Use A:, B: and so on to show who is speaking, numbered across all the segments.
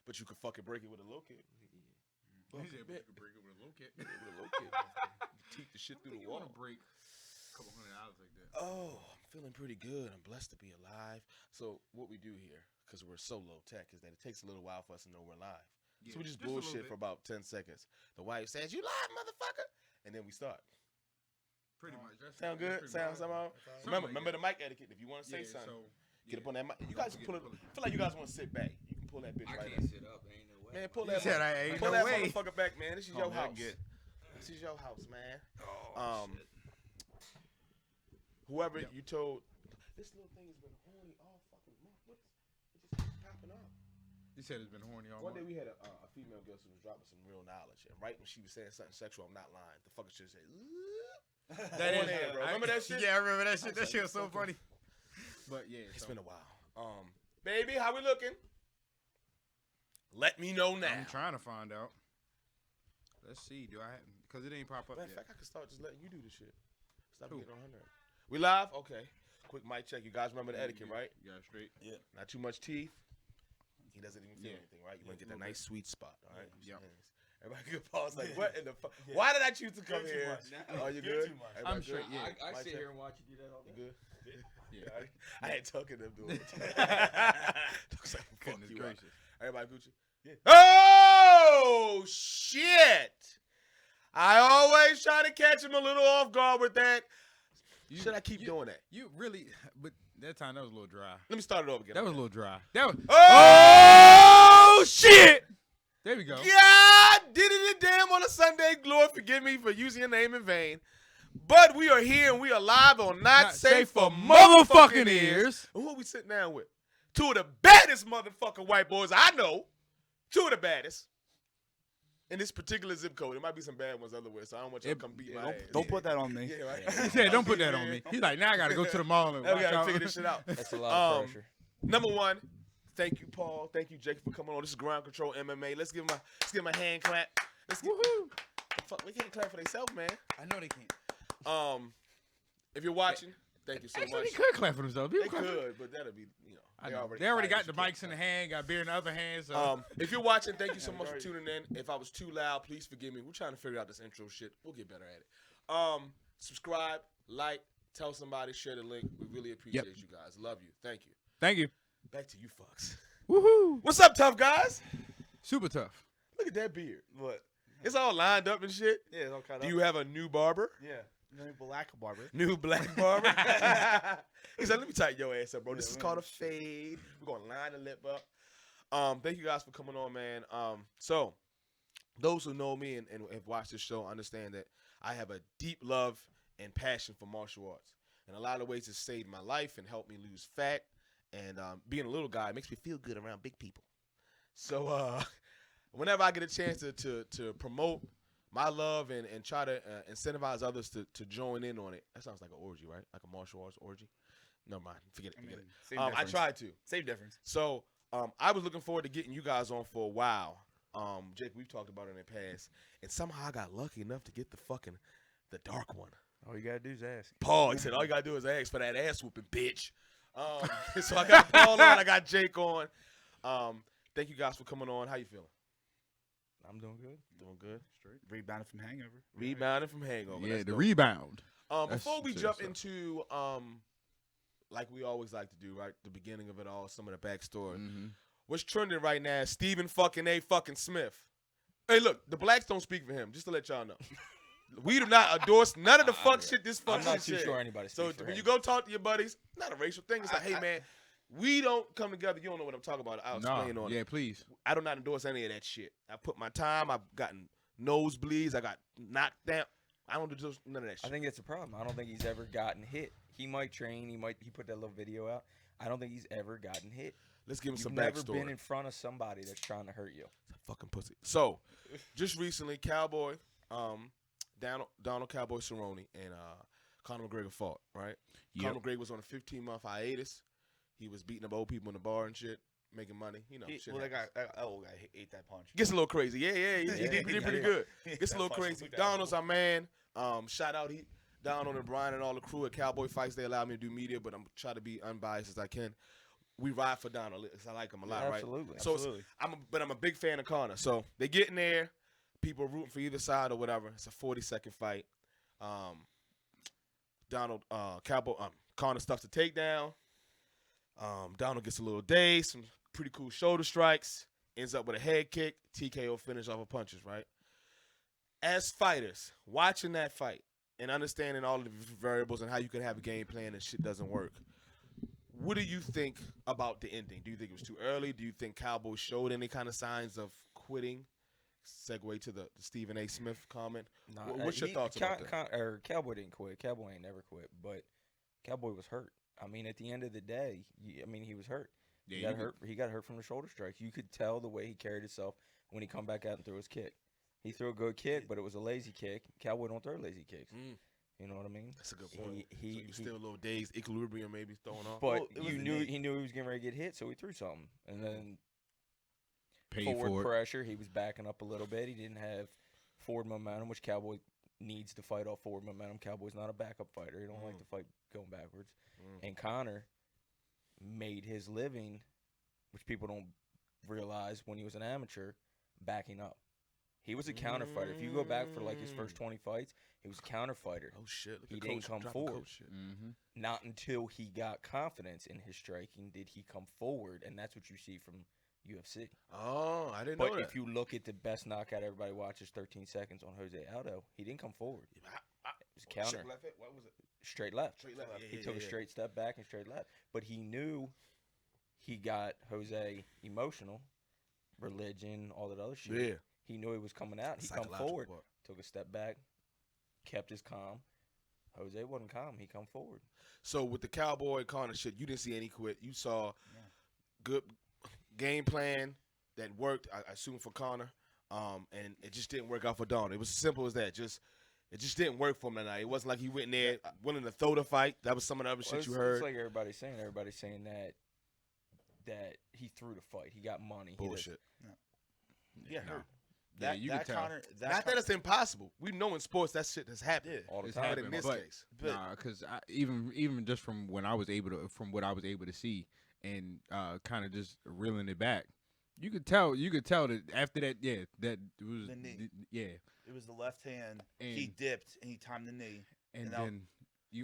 A: But you could fucking break it with a low kick.
B: He said, "You can break it with a low kick."
A: Yeah, with a low kick. Teeth the shit through the
B: You
A: wall.
B: want to break a couple $100 like that?
A: Oh, I'm feeling pretty good. I'm blessed to be alive. So what we do here, because we're so low tech, is that it takes a little while for us to know we're live.
B: Yeah,
A: So we just
B: a little
A: bullshit
B: bit.
A: for about 10 seconds. The wife says, "You live, motherfucker," and then we start.
B: Pretty much. That's
A: Sound
B: that's
A: good?
B: pretty
A: Sound
B: much-
A: somehow?
B: Something
A: Remember
B: like
A: the mic etiquette. If you want to say
B: Yeah,
A: something,
B: so,
A: get up on that mic. You
B: Don't
A: guys
B: forget
A: pull it.
B: to pull it.
A: I feel like you guys want to sit back. You can pull that bitch
C: I
A: right
C: can't
A: up.
C: sit up. Ain't no way.
A: Man, pull
B: He
A: that.
B: said, "I ain't
A: pull
B: no
A: that
B: way."
A: motherfucker back, man. This is your
B: man,
A: house.
B: get-
A: This is your house, man.
C: Oh, shit.
A: Whoever you told, this little thing has been horny all fucking month. It just keeps popping up.
B: You said it's been horny all
A: One day
B: month.
A: we had a female guest who was dropping some real knowledge, and right when she was saying something sexual, I'm not lying. The fucker should say,
B: That
A: on
B: is,
A: there, bro. Remember that shit?
B: Yeah, I remember that shit. That
A: like,
B: shit was so
A: fucking-
B: funny. But yeah,
A: It's
B: so,
A: been a while. Baby, how we looking? Let me know now.
B: I'm trying to find out. Let's see. Do I have? Because it ain't pop up
A: Matter of
B: yet.
A: fact, I could start just letting you do the shit. Stop
B: Who?
A: getting on her nerve. We live? Okay. Quick mic check. You guys remember the etiquette, right?
B: You got it straight.
A: Yeah. Not too much teeth. He doesn't even feel
B: Yeah.
A: anything, right? You want to get
B: little
A: that nice sweet spot, all right?
B: Yep.
A: Everybody good pause like, what in the fuck? Why did I choose to come
C: Good too
A: here?
C: much.
A: Oh, you
C: Good
A: good?
C: too much.
A: Everybody
B: I'm
A: good?
B: straight, yeah.
C: I
A: Mic
C: sit
A: check.
C: here and watch you do that all
A: You
C: day.
A: good?
B: Yeah.
A: I ain't talking to them doing it. Looks like, fuck
B: Goodness
A: you
B: gracious.
A: up. Everybody Gucci? Yeah. Oh, shit. I always try to catch him a little off guard with that. Should I keep doing that?
B: You really? But that time that was a little dry.
A: Let me start it over again.
B: That was a little dry. That was.
A: Oh, shit.
B: There we go.
A: God did it damn on a Sunday. Lord, forgive me for using your name in vain. But we are here and we are live on Not Safe for Motherfucking Ears. And who are we sitting down with? Two of the baddest motherfucking white boys I know. Two of the baddest. In this particular zip code. There might be some bad ones other ways, so I don't want you to come beat my ass.
D: Don't put that on me.
A: Yeah, right.
B: He said, "Don't put that on me." He's like, "Now I gotta go to the mall and
A: Now we
B: watch
A: gotta
B: out."
A: figure this shit out.
C: That's a lot of pressure.
A: Number one, thank you, Paul. Thank you, Jake, for coming on. This is Ground Control MMA. Let's give him a hand clap. Let's get, fuck, they can't clap for themselves, man.
D: I know they can't.
A: If you're watching, thank you so
B: Actually,
A: much.
B: he could clap for himself.
A: They could, but that'll be,
B: I know. They already got the mics in the hand, got beer in the other hand. So
A: If you're watching, thank you so much for tuning in. If I was too loud, please forgive me. We're trying to figure out this intro shit. We'll get better at it. Subscribe, like, tell somebody, share the link. We really appreciate you guys. Love you. Thank you.
B: thank you.
A: Back to you fucks.
B: Woohoo!
A: What's up, tough guys?
B: Super tough.
A: Look at that beard.
D: What?
A: It's all lined up and shit.
D: Yeah, it's all kind
A: Do
D: of.
A: you have a new barber?
D: Yeah. New black barber.
A: New black barber? He said, let me tighten your ass up, bro.
D: Yeah,
A: This is
D: man.
A: called a fade. We're going to line the lip up. Thank you guys for coming on, man. So, those who know me and have watched this show understand that I have a deep love and passion for martial arts. And a lot of ways it's saved my life and helped me lose fat. And being a little guy makes me feel good around big people. So, whenever I get a chance to promote my love and try to incentivize others to join in on it. That sounds like an orgy, right? Like a martial arts orgy. Never mind. Forget it. Forget it.
D: Same
A: I
D: difference.
A: tried to.
D: Same difference.
A: So I was looking forward to getting you guys on for a while. Jake, we've talked about it in the past. And somehow I got lucky enough to get the dark one.
D: All you gotta do is ask.
A: Paul, he said, all you got to do is ask for that ass whooping, bitch. So I got Paul on. I got Jake on. Thank you guys for coming on. How you feeling?
D: I'm doing good.
A: Doing good.
D: Straight. Rebounding from hangover.
A: Rebounding from hangover.
B: Yeah,
A: That's
B: the
A: dope.
B: rebound.
A: Before we
B: That's
A: jump
B: what's up.
A: into like we always like to do, right? The beginning of it all, some of the backstory.
B: Mhm.
A: What's trending right now is Stephen fucking A. fucking Smith. Hey, look, the blacks don't speak for him. Just to let y'all know, we do not endorse none of the fuck shit. This fuck
C: I'm not
A: shit
C: too
A: said.
C: sure anybody
A: So
C: speaks for
A: when
C: him.
A: you go talk to your buddies, not a racial thing. It's like, hey man, we don't come together. You don't know what I'm talking about. I'll explain
B: No,
A: on
B: yeah,
A: it.
B: please.
A: I do not endorse any of that shit. I put my time. I've gotten nosebleeds. I got knocked down. I don't do none of that shit.
C: I think that's the problem. I don't think he's ever gotten hit. He might train. He put that little video out. I don't think he's ever gotten hit.
A: Let's give him
C: You've
A: some
C: never
A: backstory.
C: been in front of somebody that's trying to hurt you.
A: Fucking pussy. So, just recently, Cowboy, Donald Cowboy Cerrone and Conor McGregor fought, right?
B: Yep.
A: Conor McGregor was on a 15-month hiatus. He was beating up old people in the bar and shit, making money. You know, shit
D: Well,
A: happens.
D: that old guy ate that punch.
A: Gets a little crazy. Yeah, he did pretty good. Gets a little
D: That punch
A: crazy.
D: took that
A: Donald's
D: old.
A: our man. Shout out Donald and Brian and all the crew at Cowboy Fights. They allow me to do media, but I'm trying to be unbiased as I can. we ride for Donald. 'Cause I like him a lot, right?
C: Absolutely.
A: So I'm a big fan of Conor. So they get in there, people are rooting for either side or whatever. It's a 40-second fight. Conor stuffs the takedown. Donald gets a little dazed, some pretty cool shoulder strikes, ends up with a head kick, TKO finish off of punches, right? As fighters, watching that fight and understanding all of the variables and how you can have a game plan and shit doesn't work, what do you think about the ending? Do you think it was too early? Do you think Cowboy showed any kind of signs of quitting? Segue to the Stephen A. Smith comment. What's your thoughts about that?
C: Cowboy didn't quit. Cowboy ain't never quit, but Cowboy was hurt. I mean, at the end of the day, he was hurt.
B: Yeah,
C: He got hurt from the shoulder strikes. You could tell the way he carried himself when he come back out and threw his kick. He threw a good kick, but it was a lazy kick. Cowboy don't throw lazy kicks. You know what I mean?
A: That's a good point. So he was still a little dazed, equilibrium maybe thrown off.
C: But he knew he was getting ready to get hit, so he threw something. And then
B: paid
C: forward
B: for it.
C: pressure, he was backing up a little bit. He didn't have forward momentum, which Cowboy needs to fight off forward momentum. Cowboy's not a backup fighter. He don't like to fight going backwards. And Conor made his living, which people don't realize when he was an amateur, backing up. He was a counter fighter. If you go back for like his first 20 fights, he was a counter fighter.
A: Oh shit!
C: He didn't come forward. Not until he got confidence in his striking did he come forward, and that's what you see from UFC.
A: Oh, I didn't know that.
C: But if you look at the best knockout everybody watches, 13 seconds on Jose Aldo, he didn't come forward. It was a counter.
A: What was it?
C: Straight left.
A: Straight left.
C: He took a straight step back and straight left. But he knew he got Jose emotional, religion, all that other shit.
A: Yeah.
C: He knew he was coming out. He come forward, took a step back, kept his calm. Jose wasn't calm. He come forward.
A: So with the Cowboy Conor shit, you didn't see any quit. You saw good game plan that worked, I assume, for Conor, and it just didn't work out for Don. It was as simple as that. It just didn't work for him tonight. It wasn't like he went in there willing to throw the fight. That was some of the other shit you heard.
C: It's like everybody's saying. Everybody's saying that he threw the fight. He got money.
A: Bullshit.
D: Yeah,
B: You can tell.
A: Not that it's impossible. We know in sports that shit has happened
C: all the
B: It's
C: time.
A: But in this case,
B: because even just from what I was able to see and kind of just reeling it back, you could tell that after that, that was
D: the knee. It was the left hand.
B: And
D: he dipped and he timed the knee.
B: And then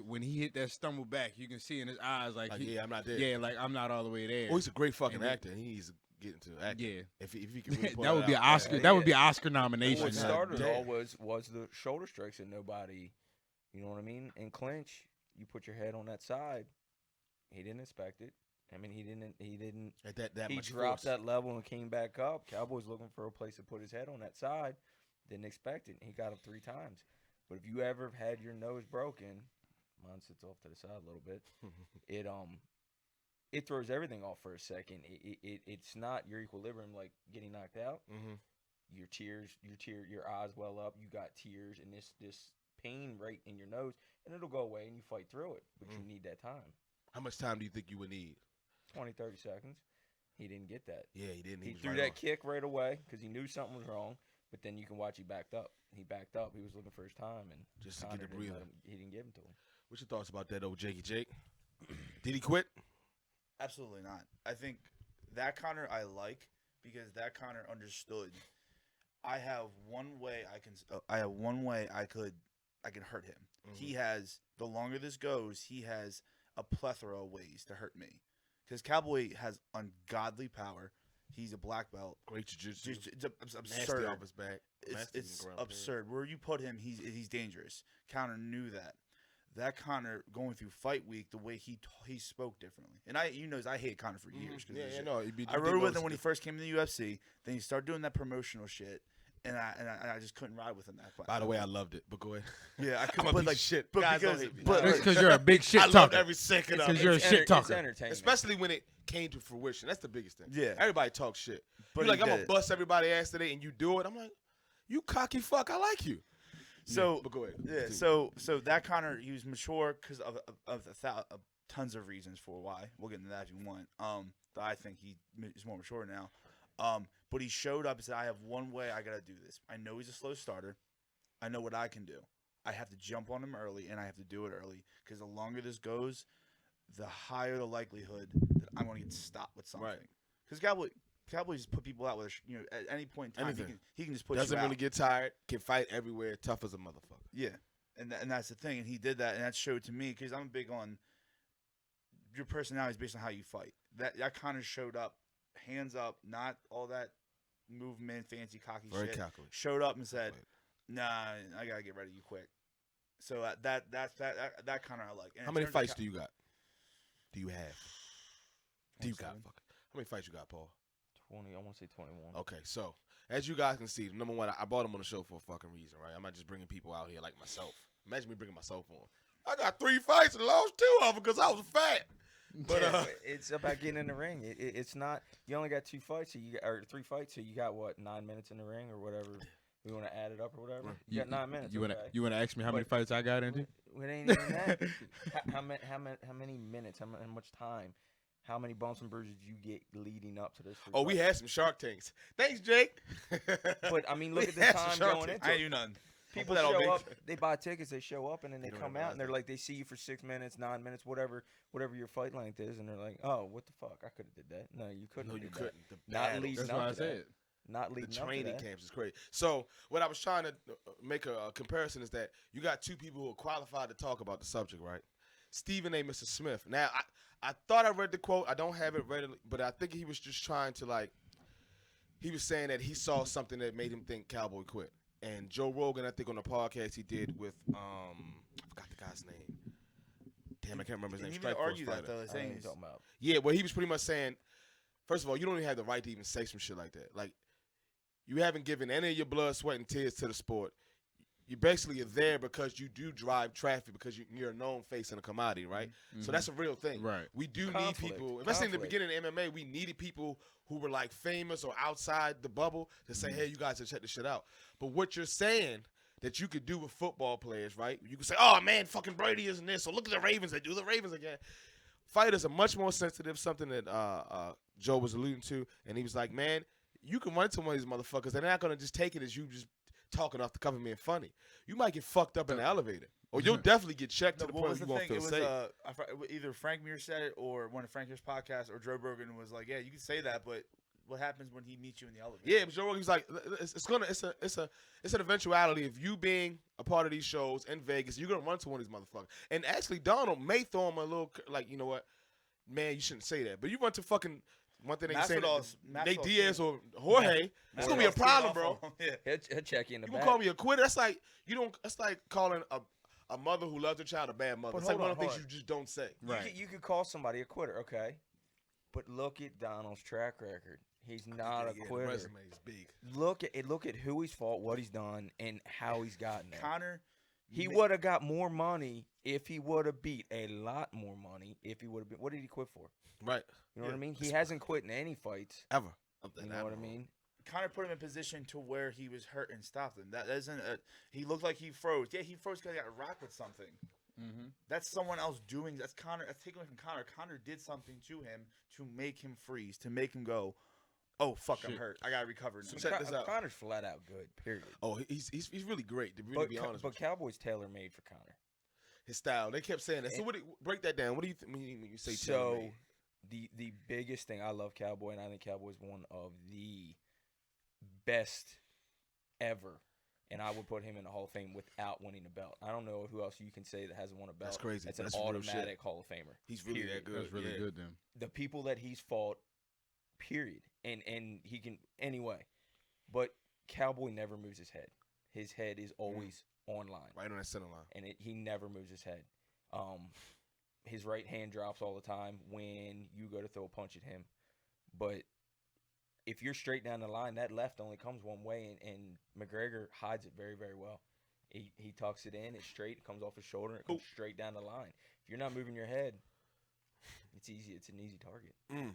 B: when he hit that stumble back, you can see in his eyes like
A: I'm not there.
B: Yeah, like I'm not all the way there.
A: Oh, he's a great fucking actor. He's getting to acting.
B: Yeah.
A: If he could really pull
B: that would be an
A: out.
B: Oscar. That would be an Oscar nomination.
C: What started it
A: Yeah.
C: all was the shoulder strikes and nobody, you know what I mean? In clinch, you put your head on that side. He didn't expect it. I mean, he didn't.
A: At that
C: He
A: much
C: dropped
A: force.
C: that level and came back up. Cowboys looking for a place to put his head on that side. Didn't expect it. He got up 3 times. But if you ever have had your nose broken, mine sits off to the side a little bit. It throws everything off for a second. It's not your equilibrium like getting knocked out. Your eyes well up. You got tears and this pain right in your nose, and it'll go away and you fight through it. But you need that time.
A: How much time do you think you would need?
C: 20, 30 seconds. He didn't get that.
A: Yeah, he didn't.
C: He
A: was
C: threw
A: right
C: that
A: on.
C: kick right away because he knew something was wrong. But then you can watch he backed up. He backed up. He was looking for his time, and
A: Just to
C: Conor
A: get the
C: didn't let
A: breather.
C: him- He didn't give him to him.
A: What's your thoughts about that old Jakey Jake? Did he quit?
D: Absolutely not. I think that Conor I like because that Conor understood. I have one way I can hurt him. He has, the longer this goes, he has a plethora of ways to hurt me. Because Cowboy has ungodly power. He's a black belt.
A: Great jiu-jitsu.
D: It's absurd.
A: Nasty off his back.
D: It's absurd. Where you put him, he's dangerous. Conor knew that. That Conor going through fight week, the way he spoke differently, and I hate Conor for years. I rode with him when he first came to the UFC. Then he started doing that promotional shit, and I just couldn't ride with him that fight.
A: By the way, I loved it. But go ahead.
D: Yeah, I
A: I'm
D: couldn't.
A: a
D: But
A: piece
D: like
A: of shit.
D: but
A: Guys
D: because
A: don't hate me.
D: but
B: It's because you're a big shit
A: I loved
B: talker.
A: every second of
B: Because
A: it.
B: you're a shit talker.
C: It's entertainment.
A: Especially when it came to fruition. That's the biggest thing.
D: Yeah.
A: Everybody talks shit.
D: But
A: You're like,
D: he
A: I'm going
D: did.
A: to bust everybody ass today, and you do it. I'm like, you cocky fuck. I like you.
D: So,
A: But go ahead.
D: yeah,
A: Continue.
D: so that Conor, he was mature because of tons of reasons for why. We'll get into that if you want. But I think he is more mature now. But he showed up and said, I have one way I got to do this. I know he's a slow starter. I know what I can do. I have to jump on him early, and I have to do it early because the longer this goes, the higher the likelihood that I'm going to get stopped with something.
A: Right.
D: Because Cowboy just put people out with, at any point in time, he can just push
A: Doesn't
D: you out.
A: really get tired. Can fight everywhere. Tough as a motherfucker.
D: Yeah. And that's the thing. And he did that, and that showed to me, because I'm big on your personality is based on how you fight. That kind of showed up, hands up, not all that movement, fancy, cocky
A: Very
D: shit.
A: calculated.
D: Showed up and said, "Nah, I gotta get rid of you quick." So that kind of I like. And
A: How many fights do you got? Do you have? Do you got? Fuck. How many fights you got, Paul?
C: 20. I want to say 21.
A: Okay, so as you guys can see, number one, I brought him on the show for a fucking reason, right? I'm not just bringing people out here like myself. Imagine me bringing myself on. I got 3 fights and lost 2 of them because I was fat. But
C: it's about getting in the ring. It's not. You only got 2 fights, or 3 fights, so you got what 9 minutes in the ring or whatever. You want to add it up or whatever? You got 9 minutes.
B: You want to ask me how many fights I got into?
C: It ain't even that. How many minutes? How much time? How many bumps and bruises you get leading up to this?
A: Oh, we had some Shark Tanks. Thanks, Jake.
C: But I mean, look at the time going into it.
D: I ain't do nothing.
C: People show up, they buy tickets, they show up, and then they come out, and they're like, they see you for 6 minutes, 9 minutes, whatever your fight length is, and they're like, oh, what the fuck? I could have did that. No, you couldn't.
A: No, you couldn't.
C: Not leading
B: That's
C: up
B: what I
C: to
B: said.
C: that. Not leading
A: the
C: up to
A: training
C: that.
A: camps is crazy. So what I was trying to make a comparison is that you got 2 people who are qualified to talk about the subject, right? Stephen A. Mr. Smith. Now, I thought I read the quote. I don't have it readily, but I think he was just trying to he was saying that he saw something that made him think Cowboy quit. And Joe Rogan, I think on the podcast he did with I forgot the guy's name. Damn, I can't remember his name.
D: Didn't even argue that though.
C: Talking about.
A: Yeah, well, he was pretty much saying, first of all, you don't even have the right to even say some shit like that. Like, you haven't given any of your blood, sweat, and tears to the sport. You basically are there because you do drive traffic because you're a known face in a commodity, right?
B: Mm-hmm.
A: So that's a real thing.
B: Right.
A: We do
C: Conflict.
A: need people, especially in the
C: Conflict.
A: beginning of MMA, we needed people who were like famous or outside the bubble to say, hey, you guys should check this shit out. But what you're saying that you could do with football players, right? You can say, oh, man, fucking Brady isn't this. So look at the Ravens. They do the Ravens again. Fighters are much more sensitive, something that Joe was alluding to. And he was like, man, you can run into one of these motherfuckers. They're not going to just take it as you just talking off the cuff and being funny. You might get fucked up in the elevator. Or you'll definitely get checked to the point where you won't feel safe.
D: Either Frank Mir said it or one of Frank Mir's podcasts or Joe Rogan was like, yeah, you can say that, but what happens when he meets you in the elevator?
A: Yeah, but Joe Rogan was like, it's an eventuality of you being a part of these shows in Vegas. You're gonna run to one of these motherfuckers. And actually, Donald may throw him a little like, you know what, man, you shouldn't say that. But you run to fucking one thing they can say Nate Diaz or Jorge, it's gonna be a problem, bro.
C: He'll check you in the
A: You
C: back.
A: gonna call me a quitter? That's like That's like calling a mother who loves her child a bad mother.
C: But
A: It's like
C: hold
A: one of
C: on,
A: the things
C: hold
A: you just don't say.
B: Right.
C: You could call somebody a quitter, okay? But look at Donald's track record. He's not a quitter.
A: The resume is big.
C: Look at who he's fought, what he's done, and how he's gotten there.
D: Connor,
C: He would have got more money if he would have beat a lot more money if he would have been. What did he quit for?
A: Right.
C: You know what I mean? He hasn't quit in any fights.
A: Ever.
C: You know what I mean?
D: Connor put him in position to where he was hurt and stopped him. That isn't he looked like he froze. Yeah, he froze because he got rocked with something.
B: Mm-hmm.
D: That's someone else doing. That's Connor. That's taken away from Connor. Connor did something to him to make him freeze, to make him go, "Oh fuck, I'm hurt. I gotta recover now."
A: So check this out.
C: Connor's flat out good. Period.
A: Oh, he's really great. To really be honest.
C: But Cowboys tailor made for Connor.
A: His style. They kept saying that. So break that down. What do you mean when you say tailor-made?
C: The biggest thing, I love Cowboy, and I think Cowboy is one of the best ever. And I would put him in the Hall of Fame without winning a belt. I don't know who else you can say that hasn't won a belt.
A: That's crazy.
C: That's
A: That's
C: an
A: real
C: automatic
A: shit.
C: Hall of Famer.
A: He's really that good.
B: That's really good then.
C: The people that he's fought, period. And he can anyway. But Cowboy never moves his head. His head is always on line.
A: Right on that center line.
C: And he never moves his head. His right hand drops all the time when you go to throw a punch at him. But if you're straight down the line, that left only comes one way, and McGregor hides it very, very well. He tucks it in, it's straight, it comes off his shoulder, and it comes straight down the line. If you're not moving your head, it's easy. It's an easy target.
A: Mm.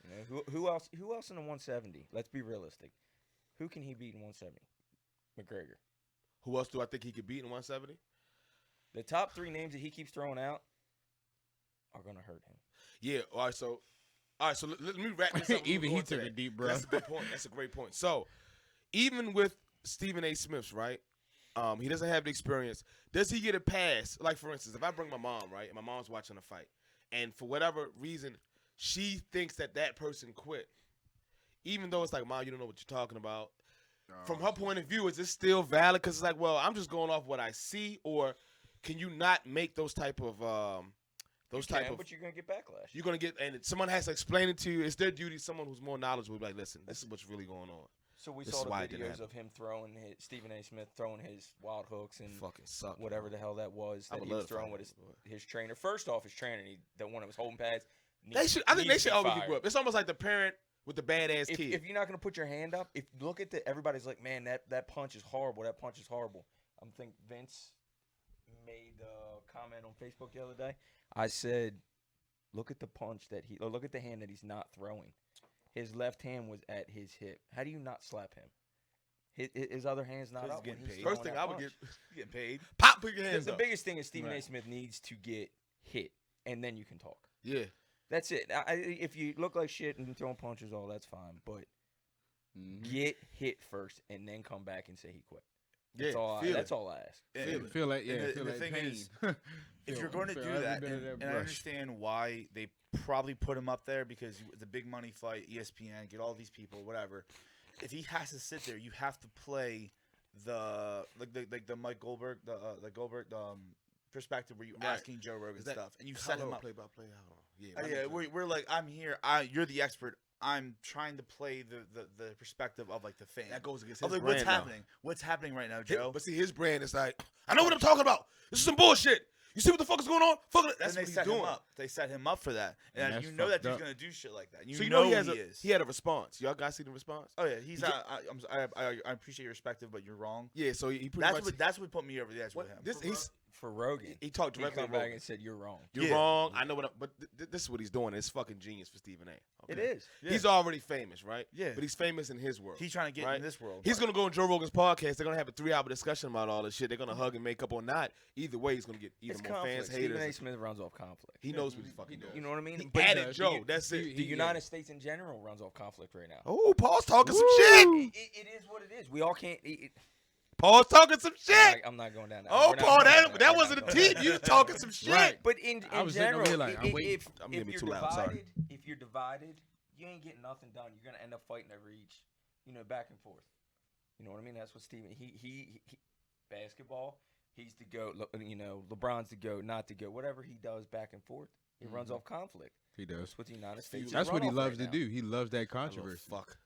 C: You know, who else in the 170? Let's be realistic. Who can he beat in 170? McGregor.
A: Who else do I think he could beat in 170?
C: The top 3 names that he keeps throwing out are going to hurt him.
A: Yeah. All right. So let me wrap this up.
B: Even he took a deep breath.
A: That's a good point. That's a great point. So even with Stephen A. Smith's, right? He doesn't have the experience. Does he get a pass? Like, for instance, if I bring my mom, right, and my mom's watching a fight, and for whatever reason she thinks that person quit, even though it's like, Mom, you don't know what you're talking about. From her point of view, is it still valid? Because it's like, well, I'm just going off what I see, or can you not make those type of
C: But you're gonna get backlash.
A: You're gonna get, and someone has to explain it to you. It's their duty. Someone who's more knowledgeable, be like, listen, this is what's really going on.
C: So we
A: This
C: saw
A: is
C: the
A: why it didn't
C: videos
A: happen.
C: of him throwing Stephen A. Smith throwing his wild hooks and
A: Fucking suck.
C: whatever the hell that was
A: I
C: that
A: would
C: he was
A: love to
C: throwing
A: find
C: with
A: that,
C: his trainer. First off, his trainer, the one that was holding pads.
A: They should. I think they
C: needs to
A: should
C: be
A: always
C: fired.
A: get up. It's almost like the parent with the badass kid.
C: If you're not gonna put your hand up, if look at everybody's like, man, that punch is horrible. That punch is horrible. I think Vince made a comment on Facebook the other day. I said, look at the punch look at the hand that he's not throwing. His left hand was at his hip. How do you not slap him? His other hand's not up. When he's throwing
A: First thing
C: that
A: I would
C: punch.
A: get paid. Pop, put your hands
C: The
A: up.
C: biggest thing is Stephen A.
B: Right.
C: Smith needs to get hit, and then you can talk.
A: Yeah.
C: That's it. If you look like shit and throwing punches, all that's fine. But get hit first, and then come back and say he quit. That's all I ask.
B: Feel like
D: And the thing
B: pain.
D: is, if you're going to do
B: every
D: that,
B: bit of
D: and
B: that
D: I
B: brush.
D: understand why they probably put him up there because the big money fight, ESPN, get all these people, whatever. If he has to sit there, you have to play the Mike Goldberg, perspective where you're
A: Right.
D: asking Joe Rogan
A: Is that
D: stuff, and you set him up.
A: Play by play. Hold on.
D: Yeah, we're like, I'm here. You're the expert. I'm trying to play the perspective of like the fan.
A: That goes against
D: Of
A: his
D: like, what's
A: brand now.
D: happening? What's happening right now, Joe?
A: But see, his brand is like, I know what I'm talking about. This is some bullshit. You see what the fuck is going on? Fuck it. That's
D: and they
A: what he's
D: set
A: doing.
D: him up. They set him up for that,
B: And
D: and
B: that's
D: you know that
B: fucked
D: he's
B: up.
D: gonna do shit like that. You
A: So
D: know
A: he
D: is.
A: He had a response. Y'all guys see the response?
D: Oh yeah, he's.
A: He
D: I appreciate your perspective, but you're wrong.
A: Yeah. So he pretty much.
D: That's what put me over the edge with him.
C: For Rogan,
A: he talked
C: he
A: directly.
C: come
A: to
C: back
A: Rogan.
C: and said you're wrong.
A: You're
D: Yeah.
A: wrong. I know but this is what he's doing. It's fucking genius for Stephen A.
C: It
A: Okay?
C: is.
D: Yeah.
A: He's already famous, right?
D: Yeah.
A: But he's famous in his world.
D: He's trying to get
A: right?
D: in this world.
A: He's gonna go on Joe Rogan's podcast. They're gonna have a 3-hour discussion about all this shit. They're gonna hug and make up or not. Either way, he's gonna get either
C: It's
A: more
C: conflict.
A: fans,
C: Stephen A.
A: haters.
C: Smith runs off conflict.
A: He knows what he's fucking doing.
C: You know what I mean?
A: He
C: But
A: added
B: does.
A: Joe.
B: He-
A: That's it.
C: the United States in general runs off conflict right now.
A: Oh, Paul's talking some shit.
C: It is what it is. We all can't.
A: Paul's talking some shit.
C: I'm not going down that.
A: Oh,
C: We're not
A: Paul,
C: going down
A: that
C: We're
A: wasn't
C: not
A: a
C: going
A: team.
C: down
A: You talking some shit.
B: Right.
C: But in
B: I was sitting
C: general,
B: over here like, I'm waiting.
A: I'm
C: if
A: getting
C: you're
A: too loud, sorry.
C: divided, if you're divided, you ain't getting nothing done. You're gonna end up fighting over each, back and forth. You know what I mean? That's what Stephen. He basketball. He's the GOAT. LeBron's the GOAT, not the GOAT. Whatever he does back and forth, he runs off conflict.
B: He does.
C: That's what the United States.
B: That's
C: is
B: what he
C: run off
B: loves
C: right
B: to
C: now.
B: do. He loves that
A: I love
B: controversy.
A: fuck.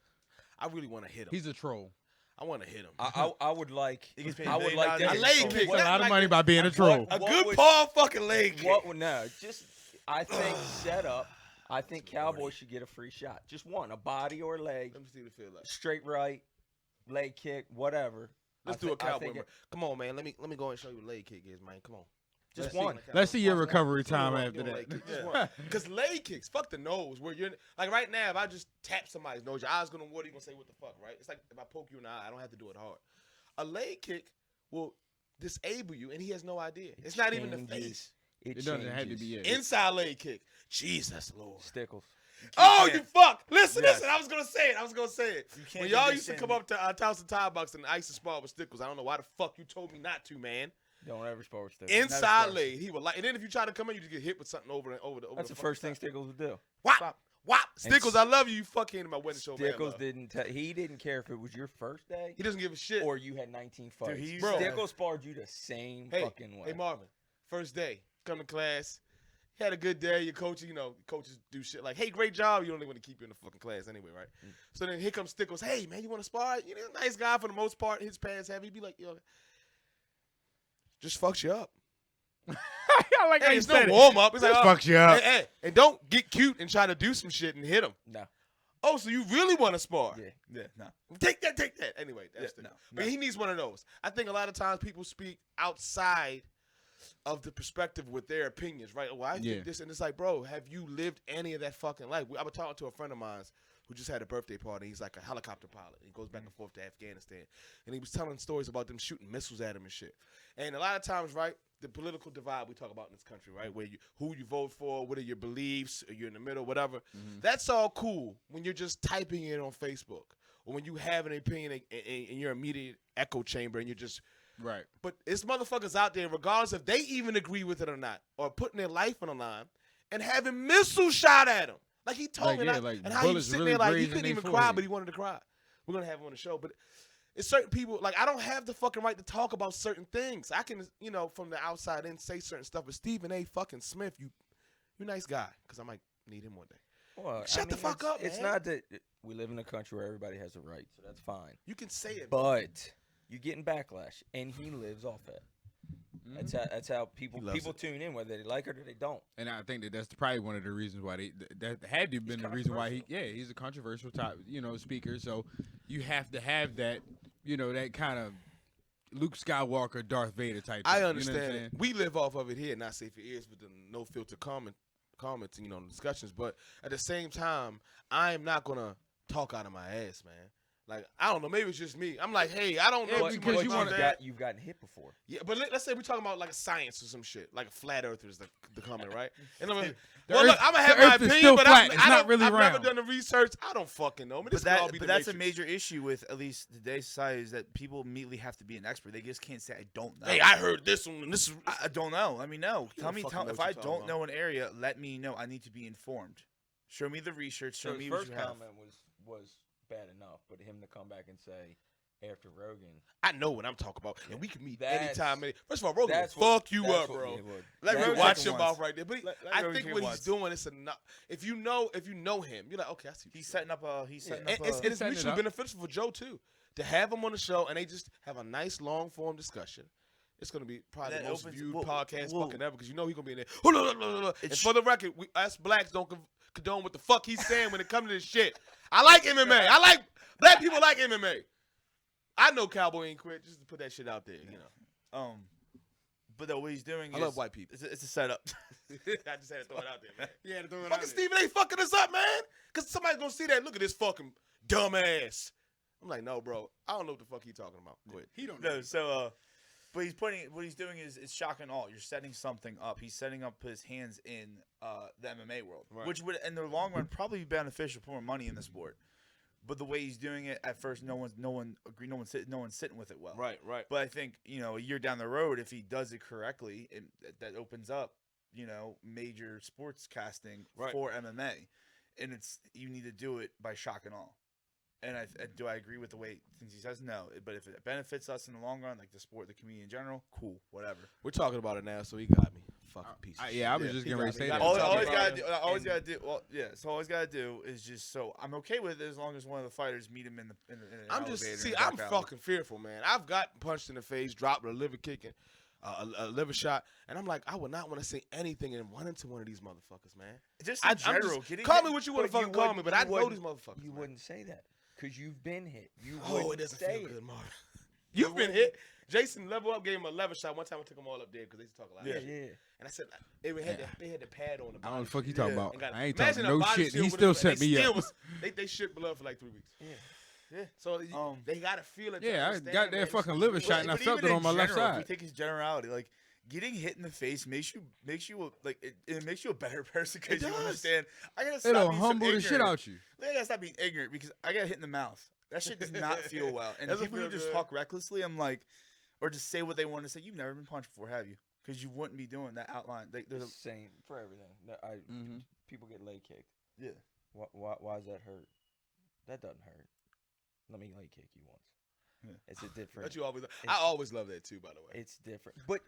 A: I really want to hit him.
B: He's a troll.
A: I want to hit him.
C: I would like.
D: He gets paid
C: I would
D: $1
C: like
D: million
C: that.
A: A leg
C: So
A: kick.
C: what-
B: A lot of
A: like
B: money
A: a-
B: by being a troll.
A: a
C: what
A: good
C: would-
A: Paul fucking leg kick.
C: No, just I think set up. I think Cowboys should get a free shot. Just one, a body or leg,
A: Let me see what it feel like.
C: straight right, leg kick, whatever.
A: Let's
C: I
A: do a
C: thi- I
A: cowboy.
C: think it-
A: Come on, man. Let me go and show you what leg kick is, man. Come on.
C: Just
B: Let's
C: one.
B: Let's see your
C: One.
B: recovery time
A: Give me
B: after
A: one leg
B: that.
A: kick. Just one. Because leg kicks, fuck the nose. Where you're like right now, if I just tap somebody's nose, your eyes gonna what are you gonna say? What the fuck, right? It's like if I poke you in the eye, I don't have to do it hard. A leg kick will disable you, and he has no idea. It's not even the face.
C: Changes.
B: It doesn't have to be it.
A: Inside leg kick. Jesus Lord.
C: Stickles.
A: Oh,
D: can't-
A: you fuck! Listen.
D: Yes.
A: I was gonna say it.
D: You can't
A: When y'all
D: do
A: used to
D: this
A: come
D: in-
A: up to Towson Tire Box and I used to spar with Stickles, I don't know why the fuck you told me not to, man.
C: Don't ever spar with Stickles.
A: Inside
D: Stickles.
A: leg, he would like, and then if you try to come in, you just get hit with something over
C: That's the
A: fucking
C: first thing
A: side.
C: Stickles would do.
A: Whop, whop.
C: And
A: Stickles, I love you. You fuck came to my wedding show, man.
C: Stickles
A: love.
C: didn't. He didn't care if it was your first day
A: He doesn't give a shit.
C: or you had 19 fights.
D: he used
A: Bro.
D: to-
C: Stickles sparred you the same fucking way.
A: Hey Marvin, first day, come to class. He had a good day. Your coach, coaches do shit like, hey, great job. You don't even want to keep you in the fucking class anyway, right? So then here comes Stickles. Hey, man, you want to spar? Nice guy for the most part. His pads heavy. He'd be like, just fucks you up.
B: I like how
A: Hey,
B: you
A: it's
B: said
A: no
B: it.
A: warm up. It's
B: Just
A: like,
B: fucks you up.
A: Hey, and don't get cute and try to do some shit and hit him.
C: No.
A: Oh, so you really want to spar?
C: Yeah.
D: Yeah, no.
A: Take that. Anyway, that's
D: Yeah, no,
A: But he needs one of those. I think a lot of times people speak outside of the perspective with their opinions, right? Well, I
B: Yeah.
A: think this, and it's like, bro, have you lived any of that fucking life? I was talking to a friend of mine who just had a birthday party. He's like a helicopter pilot. He goes back and forth to Afghanistan. And he was telling stories about them shooting missiles at him and shit. And a lot of times, right, the political divide we talk about in this country, right, where who you vote for, what are your beliefs, are you in the middle, whatever. That's all cool when you're just typing it on Facebook or when you have an opinion in your immediate echo chamber and you're just
B: Right.
A: but it's motherfuckers out there, regardless if they even agree with it or not, or putting their life on the line and having missiles shot at them. Like he told me,
B: like
A: and how he was
B: bullets
A: sitting
B: really
A: there like he
B: grazing
A: couldn't
B: their
A: even cry,
B: forehead.
A: but he wanted to cry. We're gonna have him on the show, but it's certain people like I don't have the fucking right to talk about certain things. I can, from the outside in say certain stuff, but Stephen A. fucking Smith, you nice guy, because I might need him one day.
C: Well,
A: Shut the fuck up,
C: It's
A: man.
C: not that we live in a country where everybody has a right, so that's fine.
A: You can say it,
C: but you're getting backlash, and he lives off that. That's how people tune in, whether they like it or they don't.
B: And I think that's probably one of the reasons why that had to have been the reason why he's a controversial type, speaker. So you have to have that, that kind of Luke Skywalker, Darth Vader type thing.
A: I understand.
B: You know what I'm saying?
A: We live off of it here, not safe for ears with the no filter commenting, discussions. But at the same time, I am not gonna talk out of my ass, man. Like, I don't know, maybe it's just me. I'm like, hey, I don't know
C: But,
A: too
C: but
A: much about that.
C: you've gotten hit before.
A: Yeah, but let's say we're talking about like a science or some shit, like a flat earther is the comment, right? And I'm like,
B: Earth-
A: I'm gonna have
B: the
A: my
B: Earth is
A: opinion,
B: still
A: but
B: flat. It's
A: I've
B: not really
A: never
B: round.
A: done the research. I don't fucking know.
D: But that's a major issue with at least today's society is that people immediately have to be an expert. They just can't say I don't know.
A: Hey, I heard this one. And this is
D: I don't know. Let me know.
A: You
D: Tell
A: don't
D: me
A: fucking know
D: if
A: what
D: I
A: you're talking
D: don't
A: about.
D: know an area, let me know. I need to be informed. Show me the research. Show
C: So
D: me
C: his
D: what
C: first
D: you have.
C: comment was bad enough, but him to come back and say after Rogan,
A: I know what I'm talking about, and we can meet
C: That's-
A: anytime. First of all, Rogan will
C: that's what-
A: fuck you
C: that's
A: up,
C: what
A: bro.
C: he would.
A: Let
D: That's
A: me
D: what
A: watch
D: Rogan
A: him
D: wants.
A: off right there. But
D: Let
A: I
D: Rogan
A: think
D: hear
A: what
D: once.
A: he's doing is enough. If you know him, you're like, okay, I see.
D: He's setting up a. He's setting up a.
A: It's
B: setting it
A: mutually
B: up.
A: beneficial for Joe too to have him on the show, and they just have a nice long form discussion. It's gonna be probably
D: And
A: the
D: that
A: most
D: opens-
A: viewed
D: well,
A: podcast
D: well-
A: fucking ever because he's gonna be in there. And for the record, us blacks don't condone what the fuck he's saying when it comes to this shit. I like MMA. Black people like MMA. I know Cowboy ain't quit. Just to put that shit out there,
D: But what he's doing
A: I
D: is
A: love white people.
D: It's a setup.
A: I just had to throw it out there, man.
B: Yeah, to throw it out
A: Fucking
B: there.
A: Stephen A. fucking us up, man. Because somebody's going to see that. Look at this fucking dumbass. I'm like, no, bro. I don't know what the fuck he talking about. Quit.
B: He don't know.
D: No, so but what he's doing is it's shock and awe. You're setting something up. He's setting up his hands in the MMA world,
A: Right.
D: which would in the long run probably be beneficial for more money in the sport. But the way he's doing it, at first, no one's sitting with it well.
A: Right.
D: But I think a year down the road, if he does it correctly, that opens up major sports casting
A: Right.
D: for MMA, and you need to do it by shock and awe. And do I agree with the way things he says? No, but if it benefits us in the long run, like the sport, the community in general, cool, whatever.
A: We're talking about it now, so he got me. Fucking piece of shit.
B: Yeah, I was just
A: he
B: getting
A: got
B: ready to
A: me.
B: say that.
A: All
D: Always
A: talking
D: gotta
A: about
D: do.
A: it.
D: So all he's gotta do is just. So I'm okay with it as long as one of the fighters meet him in an elevator.
A: I'm fucking fearful, man. I've gotten punched in the face, dropped with a liver kick, and a liver shot, and I'm like, I would not want to say anything and run into one of these motherfuckers, man.
D: Just in general,
A: call me what you want to fucking call me, but I know
C: wouldn't-
A: these motherfuckers.
C: You
A: man.
C: wouldn't say that because you've been hit. You
A: Oh,
C: wouldn't
A: it doesn't
C: say
A: feel
C: it.
A: good, Marvin. You've been hit. Jason level up, gave him a lever shot. One time I took them all up there because they used to talk a lot.
C: Yeah,
A: of shit.
C: yeah.
A: And I said they had the pad on the
B: I don't
A: body.
B: know the fuck you talking about.
A: And got-
B: I ain't
A: imagine
B: talking
A: a
B: no
A: body
B: shit.
A: shield
B: He
A: with
B: still
A: it,
B: set
A: they
B: me
A: still
B: up.
A: was- they shit blood for like 3 weeks.
D: Yeah.
A: So they gotta feel it. to
B: Yeah, I
A: understand,
B: got
A: man.
B: that fucking liver shot and I
D: But
B: felt
D: even
B: it
D: in
B: on my left
D: general, If we
B: side.
D: take his generality, like getting hit in the face makes you like it makes you a better person because
A: It
D: you
A: does.
D: understand. I gotta stop
B: It'll
D: being so
B: humble the shit
D: ignorant.
B: out you.
D: I gotta stop being ignorant because I got hit in the mouth. That shit does not feel well. And
A: Doesn't
D: people who
A: feel
D: just
A: good.
D: talk recklessly, I'm like, or just say what they want to say. You've never been punched before, have you? Because you wouldn't be doing that outline. Like, there's a,
C: Same for everything. People get leg kicked.
D: yeah.
C: Why does that hurt? That doesn't hurt. Let me leg kick you once.
D: Yeah.
C: It's a different.
A: But you always, I always love that too. By the way,
C: It's different. But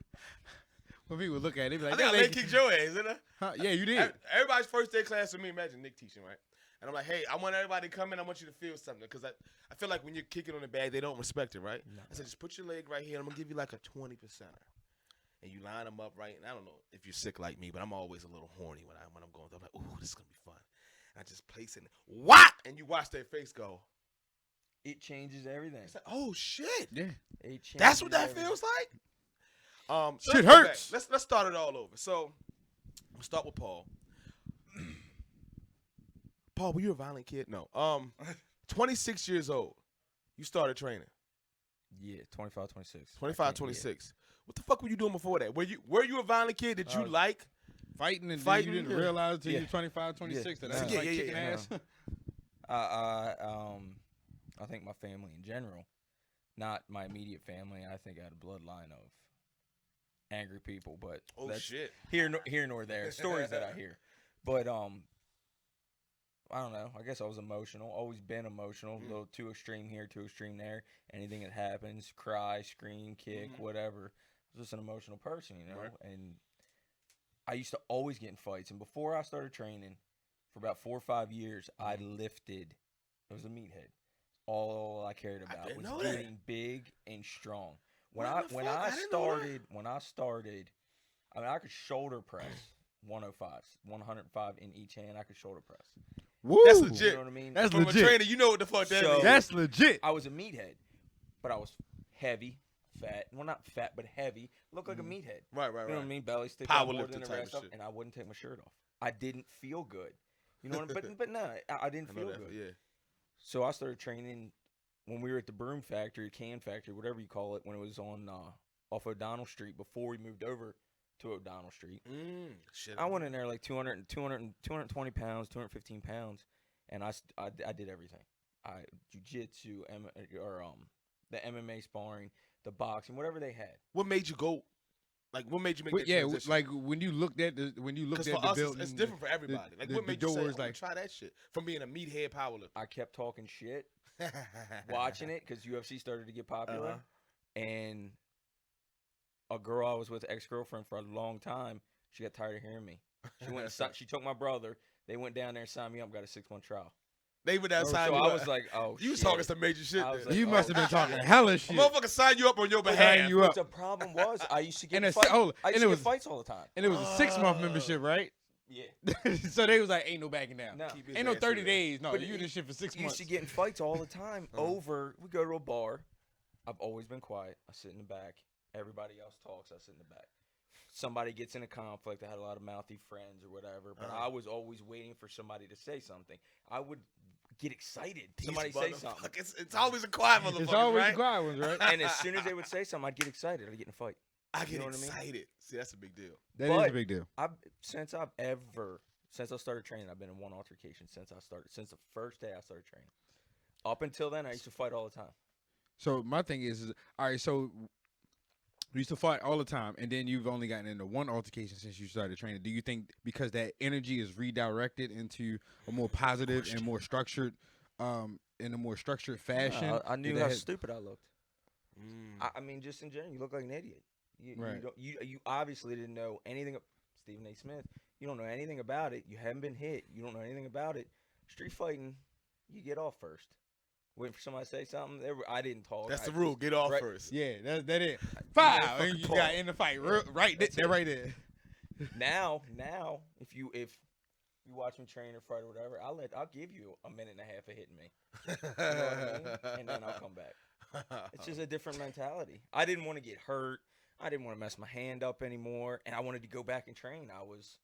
B: When people look at it, they be
A: I
B: like,
A: think I
B: "That
A: leg
B: lady-
A: kicked your ass, didn't I?
B: Huh? Yeah, you did.
A: Everybody's first day class with me. Imagine Nick teaching, right? And I'm like, hey, I want everybody to come in. I want you to feel something because I feel like when you're kicking on the bag, they don't respect it, right?
C: No.
A: I said, just put your leg right here, and I'm gonna give you like a 20%er, and you line them up right. And I don't know if you're sick like me, but I'm always a little horny when I'm going through. I'm like, ooh, this is gonna be fun. And I just place it, what? And you watch their face go.
C: it changes everything.
A: It's like, oh shit,
B: Yeah.
C: It changes
A: that's what that
C: everything.
A: feels like. So
B: Shit
A: let's go back.
B: hurts.
A: Let's start it all over. So we'll start with Paul. Paul, were you a violent kid? No. 26 years old. You started training.
C: Yeah, 25, 26.
A: 25, 26. What the fuck were you doing before that? Were you a violent kid? Did you like?
B: Fighting and
A: Fighting,
B: then you didn't
A: yeah.
B: realize until
C: Yeah.
B: you're 25, 26 that
C: Yeah.
B: that's
A: Yeah,
B: like
A: yeah,
B: kicking
A: yeah.
B: ass.
C: I think my family in general, not my immediate family. I think I had a bloodline of angry people, but
A: Oh
C: that's
A: shit.
C: here nor there. Stories that I hear, but I don't know. I guess I was emotional. Always been emotional.
A: Mm.
C: A little too extreme here, too extreme there. Anything that happens, cry, scream, kick, whatever. I was just an emotional person, you know.
A: Right.
C: And I used to always get in fights. And before I started training, for about 4 or 5 years, I lifted. I was a meathead. All I cared about
A: didn't
C: was
A: know that.
C: getting big and strong.
A: What the fuck? I didn't know that.
C: I mean, I could shoulder press 105s, 105 in each hand. I could shoulder press.
B: Woo!
A: That's legit.
C: You know what I mean?
B: That's
A: From
B: legit.
A: a trainer, you know what the fuck that
C: So-
A: means.
B: That's legit.
C: I was a meathead, but I was heavy, fat. Well, not fat, but heavy. Looked like a meathead.
A: Right.
C: You know what I mean? Belly stick
A: Power
C: out more
A: lifter
C: than the
A: type
C: rest
A: of
C: of,
A: shit.
C: and I wouldn't take my shirt off. I didn't feel good. You know what I mean? But no, I didn't
A: I know
C: feel
A: that.
C: good.
A: Yeah.
C: So I started training when we were at the broom factory, can factory, whatever you call it, when it was on off O'Donnell Street before we moved over to O'Donnell Street.
A: Shit.
C: I went in there like 220 pounds, 215 pounds, and I did everything. Jiu-jitsu, the MMA sparring, the boxing, whatever they had.
A: What made you go? Like, what made you make that
B: Yeah,
A: transition?
B: like when you looked at the
A: Because for
B: the
A: us,
B: building,
A: it's different for everybody. Like, what made you say, "I'm gonna try that shit"? From being a meathead powerlifter.
C: I kept talking shit, watching it, because UFC started to get popular, and a girl I was with, ex-girlfriend for a long time, she got tired of hearing me. She went. She took my brother. They went down there and signed me up. Got a 6-month trial.
A: They would outside.
C: So I was like, oh,
A: you was
C: shit.
A: talking some major shit.
C: I was
A: Then.
C: like,
B: you must have been
C: oh,
B: talking
C: shit.
B: hella
A: A
B: shit.
A: motherfucker sign you up on your
B: Sign
A: behalf.
B: you up.
C: But the problem was, I used to get
B: And
C: in
B: it's-
C: fights.
B: oh,
C: I
B: and
C: used
B: it
C: to get
B: was-
C: fights all the time.
B: And it was a 6-month membership, right?
C: Yeah.
B: So they was like, ain't no backing down.
C: No.
A: Keep his
B: Ain't no
A: ass
B: 30
A: in.
B: days. No,
C: But
B: you this shit for 6
C: You
B: months.
C: used to get in fights all the time over. We go to a bar. I've always been quiet. I sit in the back. Everybody else talks. I sit in the back. Somebody gets in a conflict. I had a lot of mouthy friends or whatever, but I was always waiting for somebody to say something. I would get excited.
A: These
C: Somebody say something.
A: motherfuckers, It's always a quiet motherfucker,
B: It's always
A: right?
B: the quiet ones, right?
C: And as soon as they would say something, I'd get excited. I'd get in a fight.
A: I
C: You
A: get
C: know what I mean?
A: excited. See, that's a big deal.
B: That is
C: But-
B: a big deal.
C: Since I started training, I've been in one altercation since the first day I started training. Up until then, I used to fight all the time.
B: So my thing is all right, so you used to fight all the time, and then you've only gotten into one altercation since you started training. Do you think because that energy is redirected into a more positive and more structured, in a more structured fashion?
C: I knew
B: that
C: how
B: has-
C: stupid I looked. I mean, just in general, you look like an idiot.
B: Right.
C: You obviously didn't know anything. Stephen A. Smith, you don't know anything about it. You haven't been hit. You don't know anything about it. Street fighting, you get off first. Waiting for somebody to say something. I didn't talk.
A: That's the rule. Get off
C: right-
A: first.
B: Yeah, that it. Five,
C: fucking
B: and you
C: pause.
B: got in the fight right
C: That's
B: there,
C: it.
B: right there.
C: Now, if you watch me train or fight or whatever, I'll give you a minute and a half of hitting me. You know what I mean? And then I'll come back. It's just a different mentality. I didn't want to get hurt. I didn't want to mess my hand up anymore, and I wanted to go back and train. I was,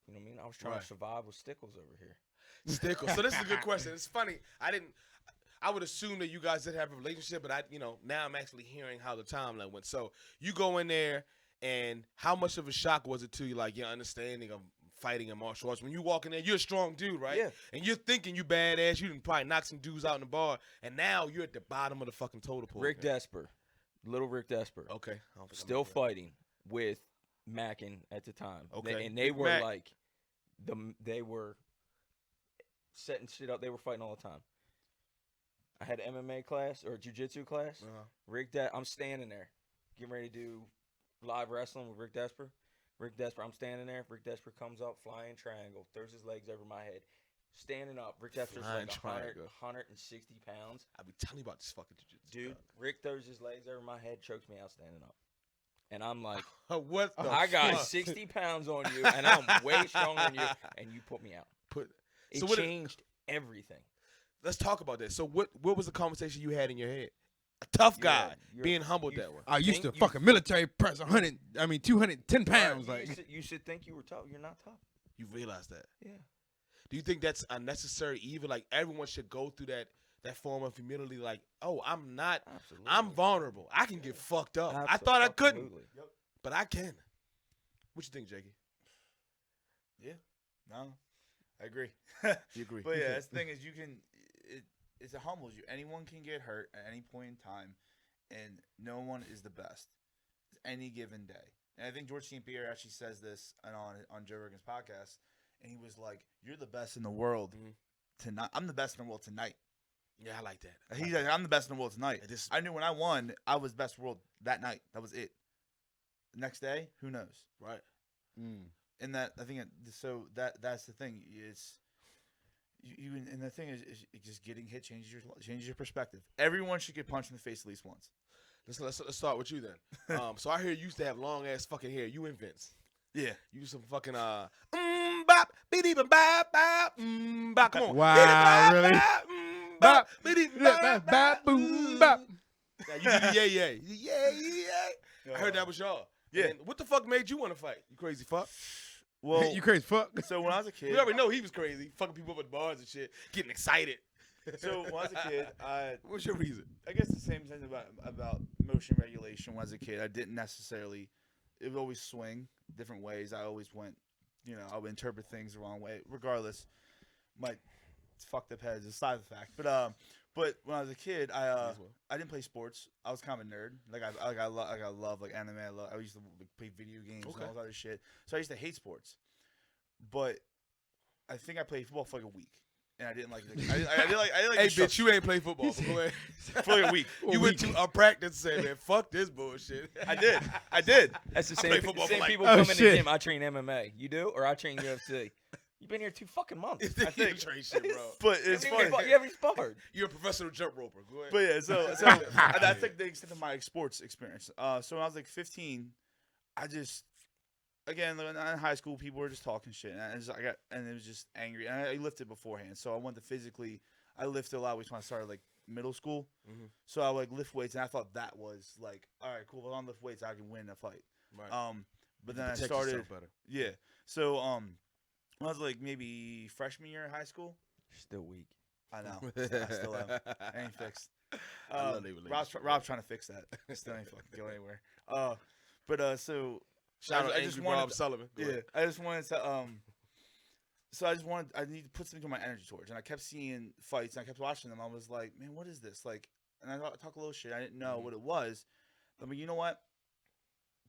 C: you know what I mean? I was trying
A: Right.
C: to survive with Stickles over here.
A: Stickle. So this is a good question. It's funny. I would assume that you guys did have a relationship, but now I'm actually hearing how the timeline went. So you go in there, and how much of a shock was it to you, like your understanding of fighting in martial arts? When you walk in there, you're a strong dude, right?
C: Yeah.
A: And you're thinking you badass. You done probably knock some dudes out in the bar, and now you're at the bottom of the fucking totem pole.
C: Rick Desper, little Rick Desper,
A: Okay. I don't think I
C: still
A: remember that.
C: fighting with Mackin at the time.
A: Okay.
C: And they
A: Big
C: were
A: Mac.
C: like, they were setting shit up. They were fighting all the time. I had an MMA class or a jiu-jitsu class. I'm standing there, getting ready to do live wrestling with Rick Desper. I'm standing there. Rick Desper comes up, flying triangle, throws his legs over my head. Standing up, Rick Desper's
A: Flying
C: like
A: triangle.
C: 160 pounds.
A: I be telling you about this fucking jiu-jitsu.
C: Dude, Rick throws his legs over my head, chokes me out standing up. And I'm like,
A: What the
C: I got
A: fuck?
C: 60 pounds on you, and I'm way stronger than you, and you put me out. It
A: So what
C: changed everything.
A: Let's talk about that. So what was the conversation you had in your head? A tough guy being humbled that way.
B: I used to
C: think you-
B: fucking military press 210 pounds.
C: Right,
B: Like,
C: you should think you were tough. You're not tough.
A: You realize that.
C: Yeah.
A: Do you think that's a necessary evil? Like everyone should go through that form of humility. Like, oh, I'm not.
C: Absolutely.
A: I'm vulnerable. I can get fucked up. I thought I couldn't,
C: Absolutely.
A: but I can. What you think, Jakey?
D: No, I agree.
A: You agree?
D: But yeah, that's the thing is it humbles you. Anyone can get hurt at any point in time, and no one is the best. It's any given day. And I think George St. Pierre actually says this on Joe Rogan's podcast, and he was like, "You're the best in the world, tonight. I'm the best in the world tonight.
A: Yeah, I like that.
D: He's like, I'm the best in the world tonight.
A: This,
D: I knew when I won, I was best in the world that night. That was it. The next day, who knows?
A: right.
D: And that I think that's the thing. It's you and the thing is just getting hit changes your perspective. Everyone should get punched in the face at least once.
A: Let's start with you then. So I hear you used to have long ass fucking hair. You and Vince.
D: Yeah.
A: You some fucking bop, biddy bop, bop, bop. Come on.
B: Wow, really?
A: Bop, biddy
B: Bop, bop, boom, bop.
A: Yeah, you did yeah. I heard that was y'all.
D: Yeah.
A: And what the fuck made you want to fight? You crazy fuck.
D: Well,
B: You crazy fuck.
D: so when I was a kid,
A: We already know he was crazy, fucking people up at bars and shit, getting excited.
D: so when I was a kid,
A: What's your reason?
D: I guess the same thing about motion regulation. When I was a kid, I didn't necessarily. It would always swing different ways. I always went, I would interpret things the wrong way. Regardless, my fucked up head is aside the fact. But when I was a kid, I didn't play sports. I was kind of a nerd. I love like anime. I used to play video games and all that other shit. So I used to hate sports. But I think I played football for like a week. And I didn't like it. I didn't like
A: Hey, bitch, you ain't played football for
D: like a week.
A: You went to a practice and said, man, fuck this bullshit.
D: I did.
C: That's the
A: I
C: same,
A: play football
C: same
A: for like-
C: people
B: Oh,
C: come in the
B: shit.
C: gym. I train MMA. You do? Or I train UFC. You've been here 2 fucking months.
A: I think train shit, bro.
D: But it's
C: You
D: funny.
C: haven't sparred.
A: You're a professional jump roper. Go ahead.
D: But yeah, so I think the extent of my sports experience. So when I was like 15, I just again in high school people were just talking shit, and it was just angry. And I lifted beforehand, so I wanted to physically. I lifted a lot when I started like middle school, so I would like lift weights, and I thought that was like, all right, cool. If I don't lift weights, I can win a fight.
A: Right.
D: But then I
A: Protect
D: started.
A: yourself better.
D: Yeah. So when I was like maybe freshman year in high school.
C: Still weak.
D: I know. I still am. I ain't fixed.
A: I love Labor League.
D: Rob's trying to fix that. Still ain't fucking go anywhere. So
A: Shout out
D: I
A: Angry
D: just wanted
A: Rob
D: to-
A: Sullivan. Go
D: yeah,
A: ahead.
D: I just wanted to so I need to put something to my energy towards, and I kept seeing fights, and I kept watching them. I was like, man, what is this? Like, and I talk a little shit. I didn't know what it was. I'm like, you know what?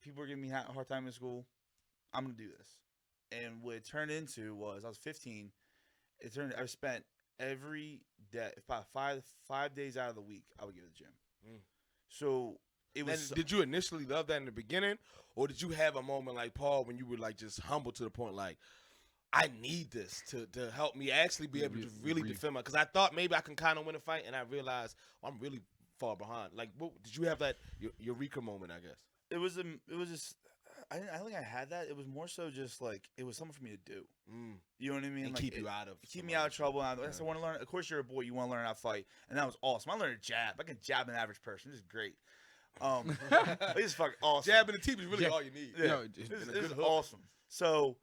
D: People are giving me a hard time in school. I'm gonna do this. And what it turned into was I was 15. I spent every day, about five days out of the week, I would go to the gym. So it was.
A: Did you initially love that in the beginning, or did you have a moment like Paul when you were like just humble to the point like, I need this to help me actually be able to really defend my? Because I thought maybe I can kind of win a fight, and I realized I'm really far behind. Like, did you have that eureka moment? I guess
D: it was just. I don't think I had that. It was more so just like it was something for me to do. You know what I mean?
A: And
D: like
A: keep you out of
D: trouble. I want to learn. Of course, you're a boy. You want to learn how to fight, and that was awesome. I learned a jab. I can jab an average person. This is great. This is fucking awesome.
A: Jabbing the teeth is really all you need.
D: Yeah, this is awesome. So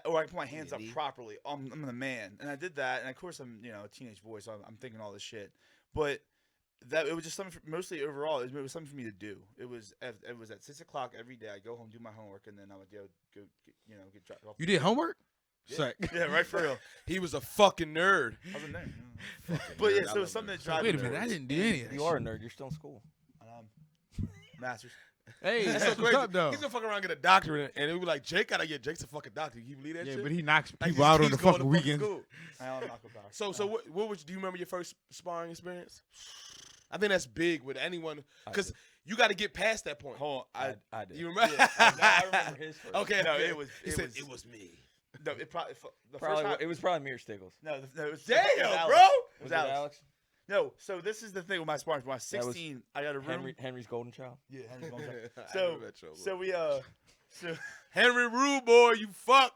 D: or I can put my hands up properly. I'm the man, and I did that. And of course, I'm a teenage boy, so I'm thinking all this shit. But it was just something. Mostly overall, it was something for me to do. It was at 6:00 every day. I go home, do my homework, and then I would go get dropped off.
B: You did homework?
D: Yeah, yeah, right for real.
A: He was a fucking nerd.
D: I was a nerd. But yeah, so it was something that drives me.
B: Wait a minute, I didn't do any of that.
C: You are a nerd. You're still in school.
D: Masters.
B: Hey,
A: That's
B: that's
A: so
B: what's
A: crazy.
B: up, though.
A: He's gonna fuck around and get a doctorate, and it would be like Jake gotta get Jake's a fucking doctor. Can you believe that
B: Yeah,
A: shit?
B: but he knocks
A: Like,
B: people out on
A: he's
B: the
A: going
B: fucking
A: to
B: weekends.
A: school.
D: I don't knock about.
A: So what do you remember your first sparring experience? I think that's big with anyone because you got to get past that point.
D: Hold on,
C: I did.
A: You remember?
C: Yeah, I remember his first.
A: Okay,
D: No,
A: okay.
D: it was-
A: He
D: it
A: said
D: was-
A: it was me.
D: No, it probably the
C: Probably,
D: first time.
C: it was probably Mir Stiggles.
D: No, it was
A: Damn,
D: it was Alex.
A: bro.
D: It was
C: it
D: Alex. No, so this is the thing with my sparring. When I was
C: That was
D: 16, I got a room.
C: Henry's golden child.
D: Yeah, Henry's going
A: I
D: So,
A: remember that show,
D: so
A: bro.
D: we so
A: Henry Rude boy, you fuck.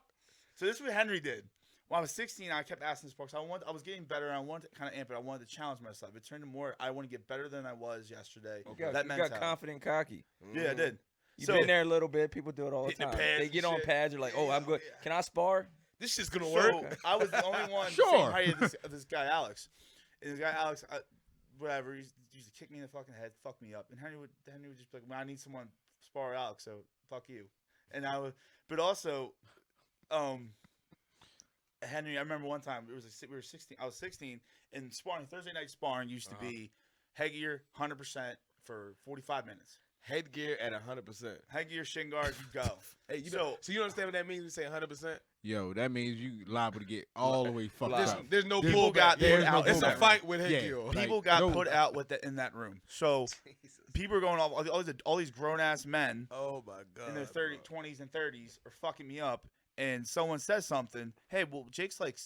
D: so this is what Henry did. When I was 16, I kept asking this box. I was getting better, and I wanted to kind of amp it. I wanted to challenge myself. It turned to more. I want to get better than I was yesterday.
C: You
D: That
C: got
D: mentality.
C: confident, cocky.
D: Yeah, I did.
C: You've
D: So-
C: been there a little bit. People do it all the
A: Hitting the
C: time.
A: pads
C: They
A: and
C: get on
A: shit.
C: pads. They're like, "Oh, I'm good. Can I spar?"
A: This shit's gonna
D: So
A: work.
D: I was the only one
B: Sure.
D: same height as this guy Alex. And this guy Alex, whatever, he used to kick me in the fucking head, fuck me up. And Henry would just be like, "Man, I need someone to spar Alex, so fuck you." And I would, but also, Henry, I remember one time we were 16. I was 16, and Thursday night sparring used to be headgear 100% for 45 minutes.
A: Headgear at 100%.
D: Headgear, shin guard, you go.
A: Hey, so you understand what that means when you say 100%?
B: Yo, that means you liable to get all the way fucked up.
A: There's no
D: People
A: pullback.
D: got put out.
A: It's a
D: Right.
A: fight with headgear.
B: Yeah.
D: People
B: Like,
D: got
B: no.
D: put out with in that room. So people are going off. All these grown ass men
A: Oh my god.
D: in their 20s and 30s are fucking me up. And someone says something. Hey, well, Jake's like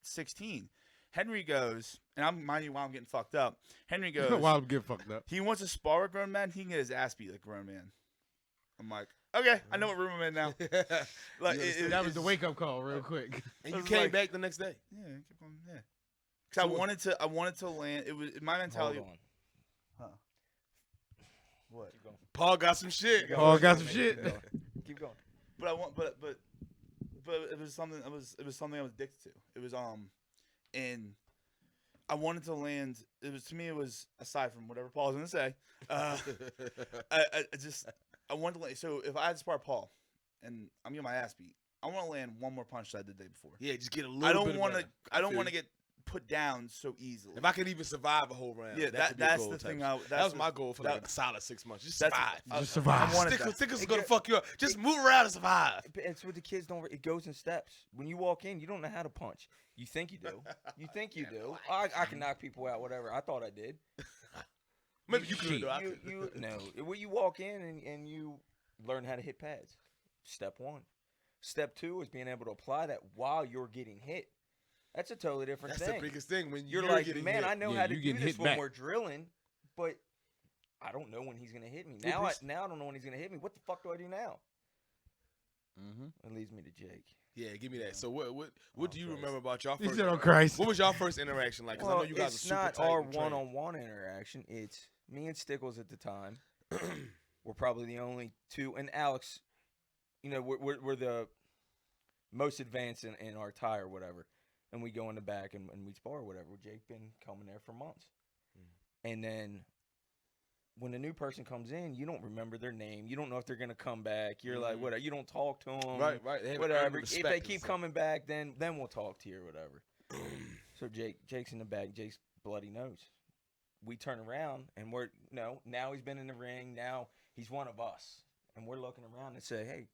D: 16. Henry goes, and I'm mind you while I'm getting fucked up. Henry goes,
B: While I'm getting fucked up.
D: he wants to spar with grown men. He can get his ass beat like a grown man. I'm like, okay, I know what room I'm in now. Like
B: That was the wake up call, real quick.
A: And you
D: It was
A: came
D: like-
A: back the next day.
D: Yeah, keep on, yeah. Because I wanted to land. It was my mentality.
C: Hold on.
D: What?
C: Keep going.
A: Paul got some shit.
C: Keep
B: Paul
C: going.
B: got some
C: Keep
B: shit.
C: going. Keep going.
D: But I want, but it was something. It was something I was addicted to. It was and I wanted to land. It was to me. It was aside from whatever Paul's gonna say. I wanted to land. So if I had to spar Paul, and I'm getting my ass beat, I want to land one more punch that I did the day before.
A: Yeah, just get a little
D: I
A: bit
D: don't
A: of
D: want to.
A: better.
D: I don't
A: feel
D: want to
A: you.
D: get put down so easily.
A: If I could even survive a whole round.
D: Yeah,
A: that could be a
D: that's
A: goal
D: the
A: type
D: thing.
A: shit. That was my goal for like a solid 6 months. Just survive.
B: Just survive.
D: I wanted
A: Stickers,
D: that.
A: stickers is gonna fuck you up. Just move around and survive.
C: It's what the kids don't. It goes in steps. When you walk in, you don't know how to punch. You think you do. You think you do. I can knock people out. Whatever. I thought I did.
A: Maybe you could. though. I
C: You,
A: could.
C: no. When you walk in and you learn how to hit pads. Step one. Step two is being able to apply that while you're getting hit. That's a totally different
A: That's
C: thing.
A: the biggest thing when
C: You're
A: you're
C: like,
A: getting
C: man,
A: hit.
C: I know
B: Yeah,
C: how to
B: you
C: do
B: getting
C: this
B: hit
C: when
B: back.
C: we're drilling, but I don't know when he's gonna hit me.
A: Yeah,
C: Now,
A: but
C: now I don't know when he's gonna hit me. What the fuck do I do now?
B: Mm-hmm.
C: It leads me to Jake.
A: Yeah, give me that. So what do you
C: Christ.
A: remember about y'all
B: He
A: first?
B: said, "Oh Christ."
A: What was y'all first interaction like? Because I know you guys
C: it's
A: are super
C: not
A: tight
C: our
A: and trained.
C: one-on-one interaction. It's me and Stickles at the time. We're probably the only two, and Alex. You know, we're the most advanced in our tie or whatever, and we go in the back and we spar or whatever. Jake been coming there for months, and then when a new person comes in, you don't remember their name. You don't know if they're gonna come back. You're like, whatever. You don't talk to them.
A: Right. They haven't earned the
C: Whatever. If
A: respect
C: they
A: and
C: keep
A: stuff.
C: coming back, then we'll talk to you or whatever. So Jake's in the back. Jake's bloody nose. We turn around and now he's been in the ring. Now he's one of us, and we're looking around and say, hey,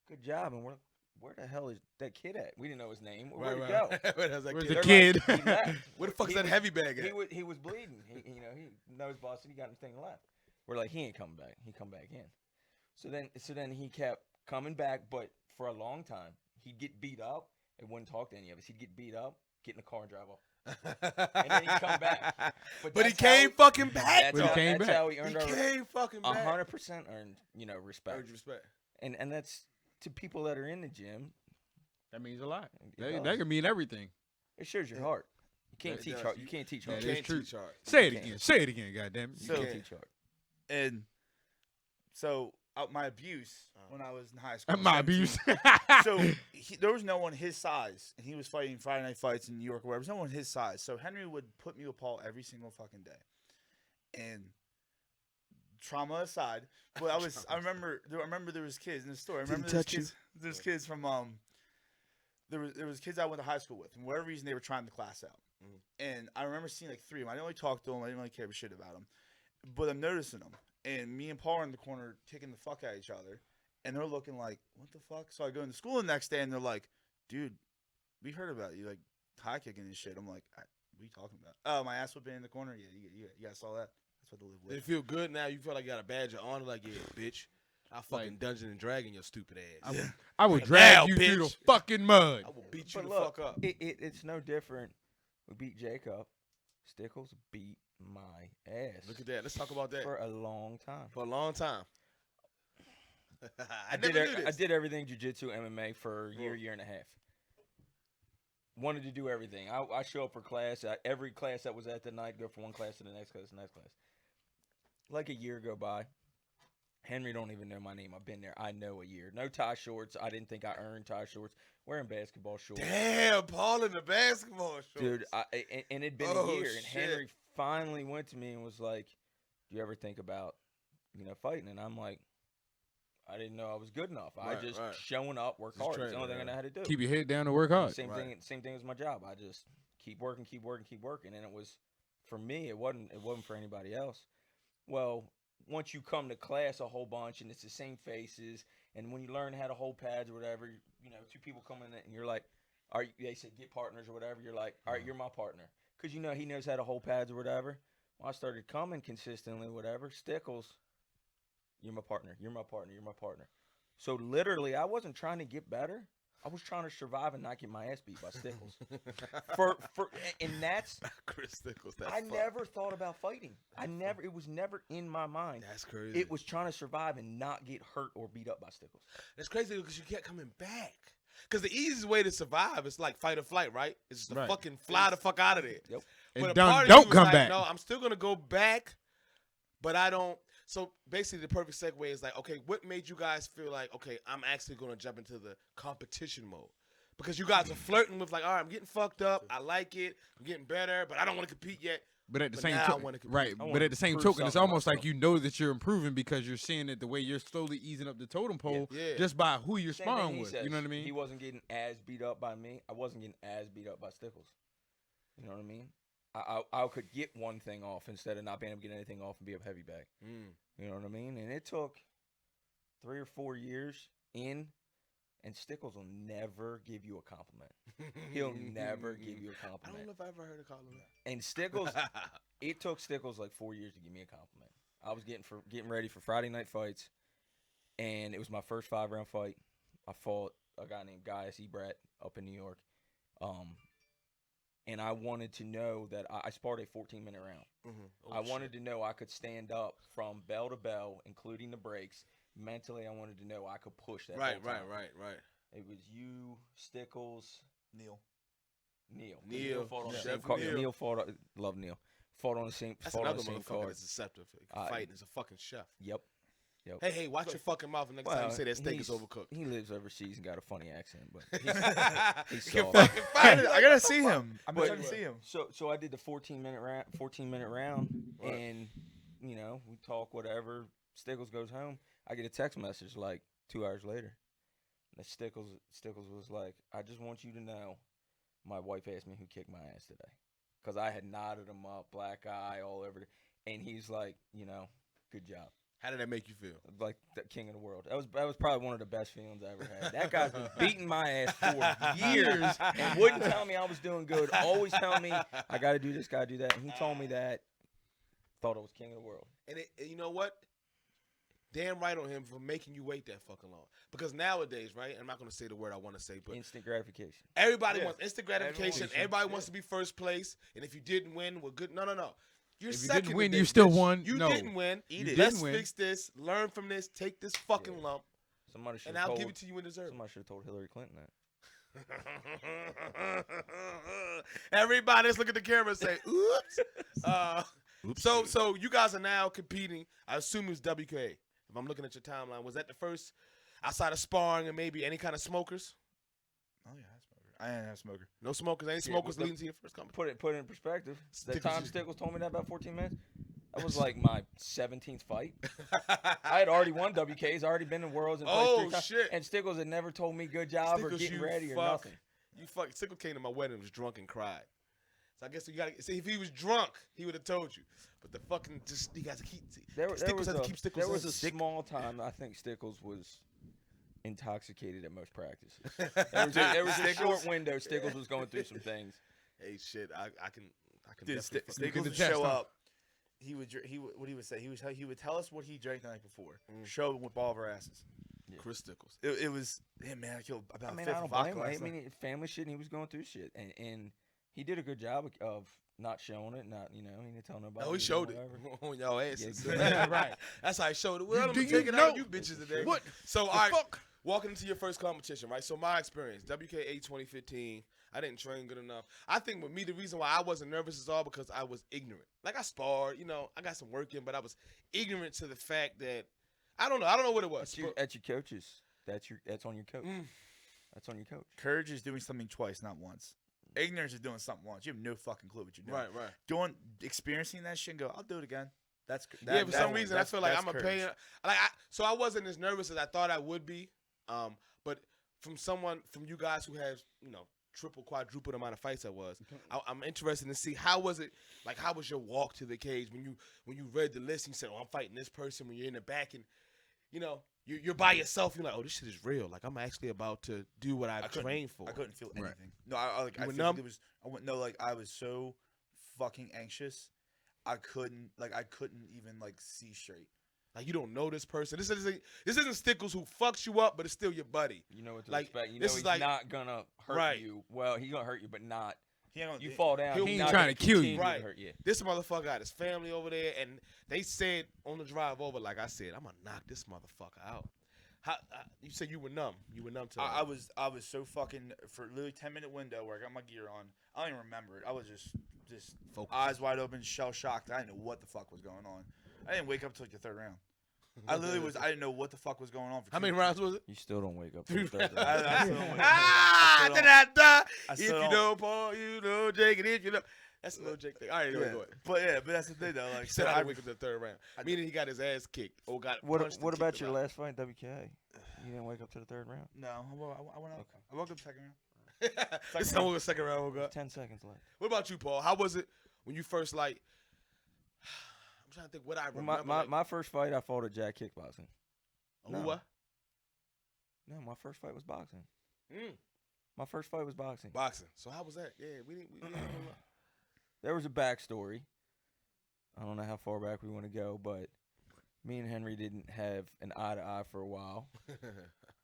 C: good job. And where the hell is that kid at? We didn't know his name. Where'd he go?
A: Where's that
B: Where's
A: kid?
B: the
C: They're
B: kid?
C: Like, he left.
A: Where the fuck's
C: He
A: that
C: was-
A: heavy bag at?
C: He was bleeding. He nose busted. He got his thing left. We're like, he ain't coming back. He come back in. So then he kept coming back, but for a long time he'd get beat up and wouldn't talk to any of us. He'd get beat up, get in the car and drive off. And then he'd come back.
A: But he
C: that's
A: came
C: how-
A: fucking back.
B: But he came
C: that's
B: back.
C: how he
A: He
C: earned our
A: came fucking back.
C: 100% earned respect.
A: Earned respect.
C: And that's to people that are in the gym.
B: That means a lot.
C: It
B: That can mean everything.
C: It shows your heart. You can't
A: It
C: teach
A: does.
C: heart. You can't teach
B: That
C: heart.
B: is
A: Can't
B: true.
A: teach hard.
B: Say it
C: can't.
B: again. Say it again. Goddamn.
C: You
D: So-
C: can't teach heart.
D: And so my abuse when I was in high school.
B: My
D: 17,
B: abuse.
D: So there was no one his size, and he was fighting Friday night fights in New York or whatever. There was no one his size. So Henry would put me with Paul every single fucking day. And trauma aside, but I remember there was kids in the store. I remember there's kids from there was kids I went to high school with, and for whatever reason they were trying the class out. And I remember seeing like 3 of them. I didn't really talk to them. I didn't really care a shit about them. But I'm noticing them. And me and Paul are in the corner kicking the fuck out of each other. And they're looking like, what the fuck? So I go into school the next day and they're like, dude, we heard about you, like high kicking and shit. I'm like, what are you talking about? Oh, my ass whipping in the corner? Yeah, you guys saw that? That's what to live
A: Did it
D: with.
A: feel good now? You feel like you got a badge of honor? Like, yeah, bitch. I fucking Dungeon and Dragon your stupid ass.
B: I will drag
A: Now,
B: you through the
A: bitch.
B: fucking mud.
A: I will beat you
C: But
A: the
C: look,
A: fuck up.
C: it's no different. We beat Jake up. Stickles beat my ass.
A: Look at that. Let's talk about that.
C: For a long time.
A: For a long time. I
C: did
A: never knew this.
C: I did everything jiu-jitsu, MMA for a year and a half. Wanted to do everything. I show up for class. Every class that was at the night, go from one class to the next class, Like a year go by. Henry don't even know my name. I've been there. I know a year. No tie shorts. I didn't think I earned tie shorts. Wearing basketball shorts.
A: Damn, Paul in the basketball shorts.
C: Dude, and it'd been
A: Oh,
C: a year. And
A: shit.
C: Henry finally went to me and was like, do you ever think about, fighting? And I'm like, I didn't know I was good enough.
A: Right,
C: I just
A: right.
C: showing up, work
A: Just
C: hard. It's
A: training,
C: the only thing I
A: right.
C: know how to do.
B: Keep your head down and work hard.
C: Same
A: Right.
C: thing as my job. I just keep working. And it was, for me, it wasn't for anybody else. Well, once you come to class a whole bunch and it's the same faces, and when you learn how to hold pads or whatever, you know, two people come in and you're like, all right, they said get partners or whatever. You're like, all right, you're my partner. Because, you know, he knows how to hold pads or whatever. Well, I started coming consistently, whatever. Stickles, you're my partner. You're my partner. You're my partner. So literally, I wasn't trying to get better. I was trying to survive and not get my ass beat by Stickles. And that's
A: Chris Stickles.
C: I never thought about fighting. It was never in my mind.
A: That's crazy.
C: It was trying to survive and not get hurt or beat up by Stickles.
A: That's crazy because you kept coming back. Because the easiest way to survive is like fight or flight, right? It's just to fucking fly the fuck out of there.
C: Yep.
B: And
A: but
B: don't come back.
A: No, I'm still gonna go back, but I don't. So basically, the perfect segue is like, okay, what made you guys feel like, okay, I'm actually gonna jump into the competition mode? Because you guys are flirting with like, all right, I'm getting fucked up. I like it. I'm getting better, but I don't want to compete yet.
B: But at the same
A: now I
B: token,
A: wanna compete.
B: right? But at the same token, it's almost like you know that you're improving because you're seeing it the way you're slowly easing up the totem pole just by who you're
C: Same thing
B: sparring
C: he
B: with.
C: says.
B: You know what I mean?
C: He wasn't getting as beat up by me. I wasn't getting as beat up by Stickles. You know what I mean? I could get one thing off instead of not being able to get anything off and be a heavy bag. You know what I mean? And it took 3 or 4 years in, and Stickles will never give you a compliment. He'll never give you a
A: I
C: compliment.
A: don't know if I ever heard a compliment.
C: And Stickles, it took Stickles like 4 years to give me a compliment. I was getting ready for Friday night fights, and it was my first 5-round fight. I fought a guy named Guy S. Ebrat up in New York. And I wanted to know that I sparred a 14-minute round. I wanted to know I could stand up from bell to bell, including the breaks. Mentally, I wanted to know I could push that.
A: Right.
C: It was you, Stickles,
D: Neil
C: fought on the
A: Chef
C: same card.
A: Neil.
C: Neil fought. Love Neil. Fought on the same.
A: That's
C: fought on
A: another
C: the same
A: motherfucker
C: card.
A: that's deceptive. Fighting is a fucking chef.
C: Yep.
A: Hey, watch your fucking mouth next time you say that steak is overcooked.
C: He lives overseas and got a funny accent, but he's
A: He can
C: soft.
A: fucking fight.
D: I gotta see him. I'm
C: But-
D: trying to see him.
C: So I did the 14-minute round, and you know we talk whatever. Stickles goes home. I get a text message like 2 hours later. And Stickles was like, "I just want you to know, my wife asked me who kicked my ass today, because I had knotted him up, black eye all over, and he's like, you know, good job."
A: How did that make you feel?
C: Like the king of the world. That was probably one of the best feelings I ever had. That guy's been beating my ass for years and wouldn't tell me I was doing good. Always telling me I got to do this, got to do that. And he told me that. Thought I was king of the world.
A: And you know what? Damn right on him for making you wait that fucking long. Because nowadays, right? I'm not going to say the word I want to say, but
C: Instant gratification.
A: everybody wants instant gratification.
D: Everyone
A: Everybody wants to be first place. And if you didn't win, well, good. No. You're
B: If you
A: second
B: didn't win,
A: today,
B: you still
A: bitch.
B: won.
A: You
B: No.
A: didn't win.
D: Eat
B: You
D: it.
A: Let's
B: didn't win.
A: fix this. Learn from this. Take this fucking lump.
C: Somebody should
A: And
C: have
A: I'll
C: told.
A: give it to you when deserved.
C: Somebody should have told Hillary Clinton that.
A: Everybody, let's look at the camera and say, oops. So you guys are now competing. I assume it was WK. If I'm looking at your timeline, was that the first outside of sparring and maybe any kind of smokers?
D: Oh yeah, I didn't have a smoker.
A: No smokers. Any smokers leading to your first company?
C: Put it in perspective. The
A: Stickles-
C: time Stickles told me that about 14 minutes, that was like my 17th fight. I had already won WKs, already been in Worlds and placed 3 times.
A: Shit.
C: And Stickles had never told me good job or
A: Stickles,
C: getting
A: you
C: ready or
A: fuck.
C: nothing.
A: You fuck. Stickles came to my wedding and was drunk and cried. So I guess you gotta see if he was drunk, he would have told you. But the fucking just you guys keep Stickles has to keep Stickles.
C: There was a
A: sick.
C: small time I think Stickles was intoxicated at most practices. There was a short window. Stickles was going through some things.
A: Hey, shit, I can.
D: Dude,
A: definitely fuck-
D: Stickles would
B: attest,
D: show
B: huh?
D: up. What he would say. He would tell us what he drank the night before. Show him with all of our asses.
A: Chris Stickles.
D: It was, yeah, man. I killed about
C: I
D: a
C: mean,
D: fifth
C: I
D: of
C: don't
D: vodka
C: blame him.
D: last
C: I
D: night.
C: mean, family shit, and he was going through shit, and he did a good job of not showing it. Not he didn't tell nobody.
A: No, he showed it
C: whatever.
A: on y'all asses.
C: Yeah,
B: right.
A: That's how he showed it. Well, I'm
B: Do
A: gonna
B: you
A: take it
B: know-
A: out on you bitches today.
B: What?
A: So,
B: The
A: all right,
B: fuck?
A: walking into your first competition, right? So, my experience, WKA 2015, I didn't train good enough. I think with me, the reason why I wasn't nervous is all because I was ignorant. Like, I sparred, I got some work in, but I was ignorant to the fact that, I don't know what it was.
C: At your coaches. That's on your coach. That's on your coach.
D: Courage is doing something twice, not once. Ignorance is doing something once. You have no fucking clue what you're doing.
A: Right.
D: Experiencing that shit and go, I'll do it again.
A: Yeah, for some reason, I feel like I'm a
D: courage.
A: pay. So I wasn't as nervous as I thought I would be. But from you guys who has, triple, quadruple amount of fights I was. I'm interested to see how was it, like how was your walk to the cage when you read the list and you said, oh, I'm fighting this person, when you're in the back and, you know, you're by yourself. You're like, oh, this shit is real. Like, I'm actually about to do what I've trained for.
D: I couldn't feel anything.
B: Right.
D: No, I
A: You were
D: felt
A: numb?
D: it was. I was so fucking anxious. I couldn't even like see straight.
A: Like, you don't know this person. This isn't Stickles who fucks you up, but it's still your buddy.
C: You know what to
A: Like,
C: expect. You know
A: this
C: he's
A: is like-
C: not gonna hurt
A: Right.
C: you. Well, he's gonna hurt you, but not.
D: He ain't gonna-
C: You fall down.
A: He
C: He's
A: ain't
C: not
B: trying
C: gonna
B: to kill
C: continue
B: you.
C: to
A: Right.
C: hurt you.
A: This motherfucker got his family over there, and they said on the drive over, like I said, I'm gonna knock this motherfucker out. You said you were numb. You were numb to
D: I was so fucking for literally 10-minute window where I got my gear on. I don't even remember it. I was just
A: Focused.
D: eyes wide open, shell shocked. I didn't know what the fuck was going on. I didn't wake up till like the third round. I didn't know what the fuck was going on. For
A: How
D: 2
A: many rounds was it?
C: You still don't wake up. till the third round.
D: I still don't wake up.
A: Ah,
D: I still
A: da-da-da.
D: I
A: If
D: still
A: you
D: don't-
A: know Paul, you know Jake, and if you know, that's a little Jake thing. All right, anyway,
D: Yeah.
A: go ahead.
D: But that's the thing though. Like,
A: He said
D: so
A: I didn't wake up to the third round. Meaning he got his ass kicked or got punched and
C: What
A: kicked
C: about
A: him
C: your
A: out.
C: last fight, WKA? You didn't wake up to the third round.
D: No, I went up.
C: Okay.
D: I woke up second round.
A: This time we'll go second round. We'll go.
C: 10 seconds left.
A: What about you, Paul? How was it when you first like? I'm trying to think what I
C: Well,
A: remember.
C: my first fight, I fought at Jack Kickboxing.
A: Who what?
C: No, my first fight was boxing.
A: Mm,
C: My first fight was boxing.
A: boxing. So how was that? Yeah, we didn't
C: There was a backstory. I don't know how far back we want to go, but me and Henry didn't have an eye to eye for a while.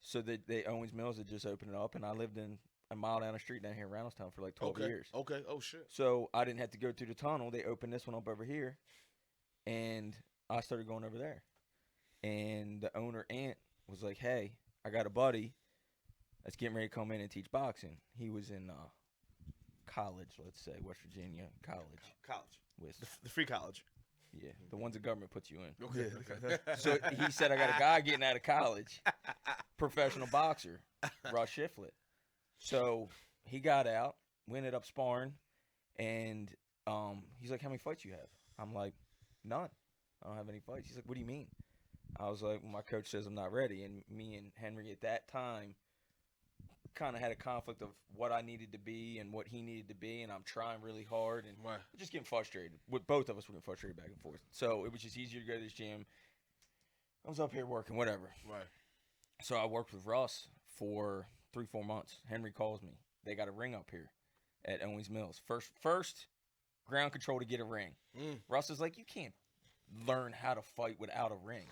C: So they Owens Mills had just opened it up, and I lived in a mile down the street down here in Reynoldstown for like 12
A: okay.
C: years.
A: Okay. Oh shit.
C: So I didn't have to go through the tunnel. They opened this one up over here, and I started going over there. And the owner, Ant, was like, hey, I got a buddy that's getting ready to come in and teach boxing. He was in college, let's say, West Virginia college.
D: College.
C: With,
D: The free college.
C: yeah, the ones the government puts you in.
A: Okay.
D: Yeah.
C: So he said, I got a guy getting out of college, professional boxer, Russ Shiflett. So he got out, we ended up sparring, and he's like, how many fights you have? I'm like, none. I don't have any fights. He's like, what do you mean? I was like, well, my coach says I'm not ready. And me and Henry at that time kind of had a conflict of what I needed to be and what he needed to be, and I'm trying really hard and
A: Right.
C: just getting frustrated. With both of us, we're getting frustrated back and forth. So it was just easier to go to this gym. I was up here working, whatever.
A: Right.
C: So I worked with Russ for 3-4 months. Henry calls me. They got a ring up here at Owens Mills. First ground control to get a ring.
A: Mm.
C: Russ is like, you can't learn how to fight without a ring.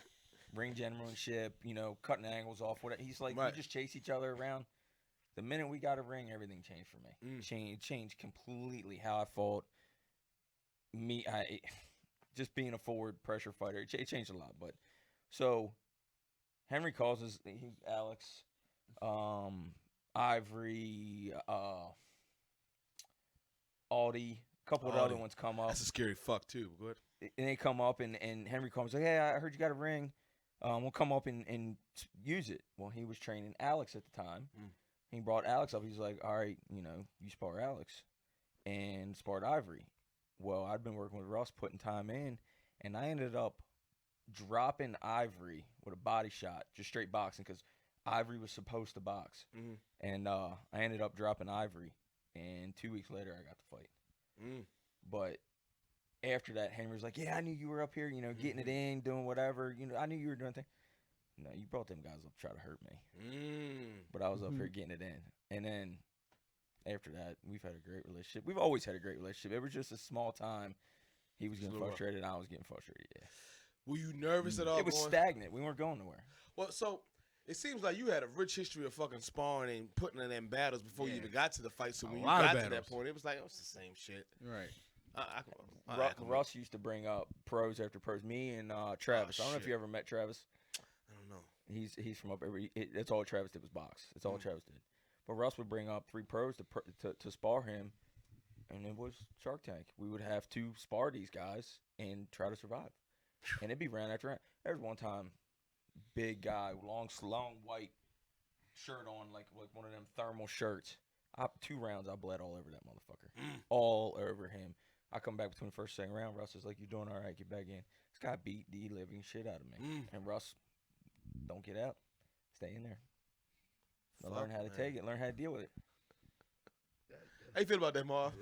C: Ring generalship, cutting angles off. Whatever. He's like,
A: Right.
C: you just chase each other around. The minute we got a ring, everything changed for me.
A: Mm.
C: Changed completely how I fought. Just being a forward pressure fighter, it changed a lot. But so Henry calls us. Alex, Ivory, Audie, a couple of the other
A: Audie.
C: ones come up.
A: That's a scary fuck too. Good.
C: And they come up, and Henry comes like, hey, I heard you got a ring. We'll come up and use it. Well, he was training Alex at the time.
A: Mm.
C: He brought Alex up. He's like, all right, you spar Alex and sparred Ivory. Well, I'd been working with Russ, putting time in, and I ended up dropping Ivory with a body shot, just straight boxing, because Ivory was supposed to box.
A: Mm.
C: And I ended up dropping Ivory, and 2 weeks later, I got the fight.
A: Mm.
C: But after that, Henry was like, yeah, I knew you were up here, getting it in, doing whatever. I knew you were doing things. No, you brought them guys up to try to hurt me.
A: Mm.
C: But I was up here getting it in. And then after that, we've had a great relationship. We've always had a great relationship. It was just a small time. He was getting
A: Slow up.
C: frustrated, and I was getting frustrated, yeah.
A: Were you nervous at all?
C: It was
A: going-
C: stagnant. We weren't going nowhere.
A: Well, so it seems like you had a rich history of fucking sparring and putting in them battles before you even got to the fight. So
B: A
A: when you
B: lot of
A: got to that
B: battles.
A: point, it was like, oh, it's the same shit.
B: Right.
C: Russ used to bring up pros after pros. Me and Travis. I don't know if
A: shit.
C: you ever met Travis.
A: I don't know.
C: He's from up every. That's all Travis did was box. That's all Travis did. But Russ would bring up 3 pros to spar him, and it was Shark Tank. We would have to spar these guys and try to survive, and it'd be round after round. There was one time, big guy, long white shirt on, like one of them thermal shirts. 2 rounds, I bled all over that motherfucker, all over him. I come back between the first and second round. Russ is like, "You doing all right? Get back in." This guy beat the living shit out of me, and Russ, don't get out, stay in there.
A: Fuck,
C: Learn how to
A: man.
C: take it. Learn how to deal with it.
A: How you feel about that, Marv?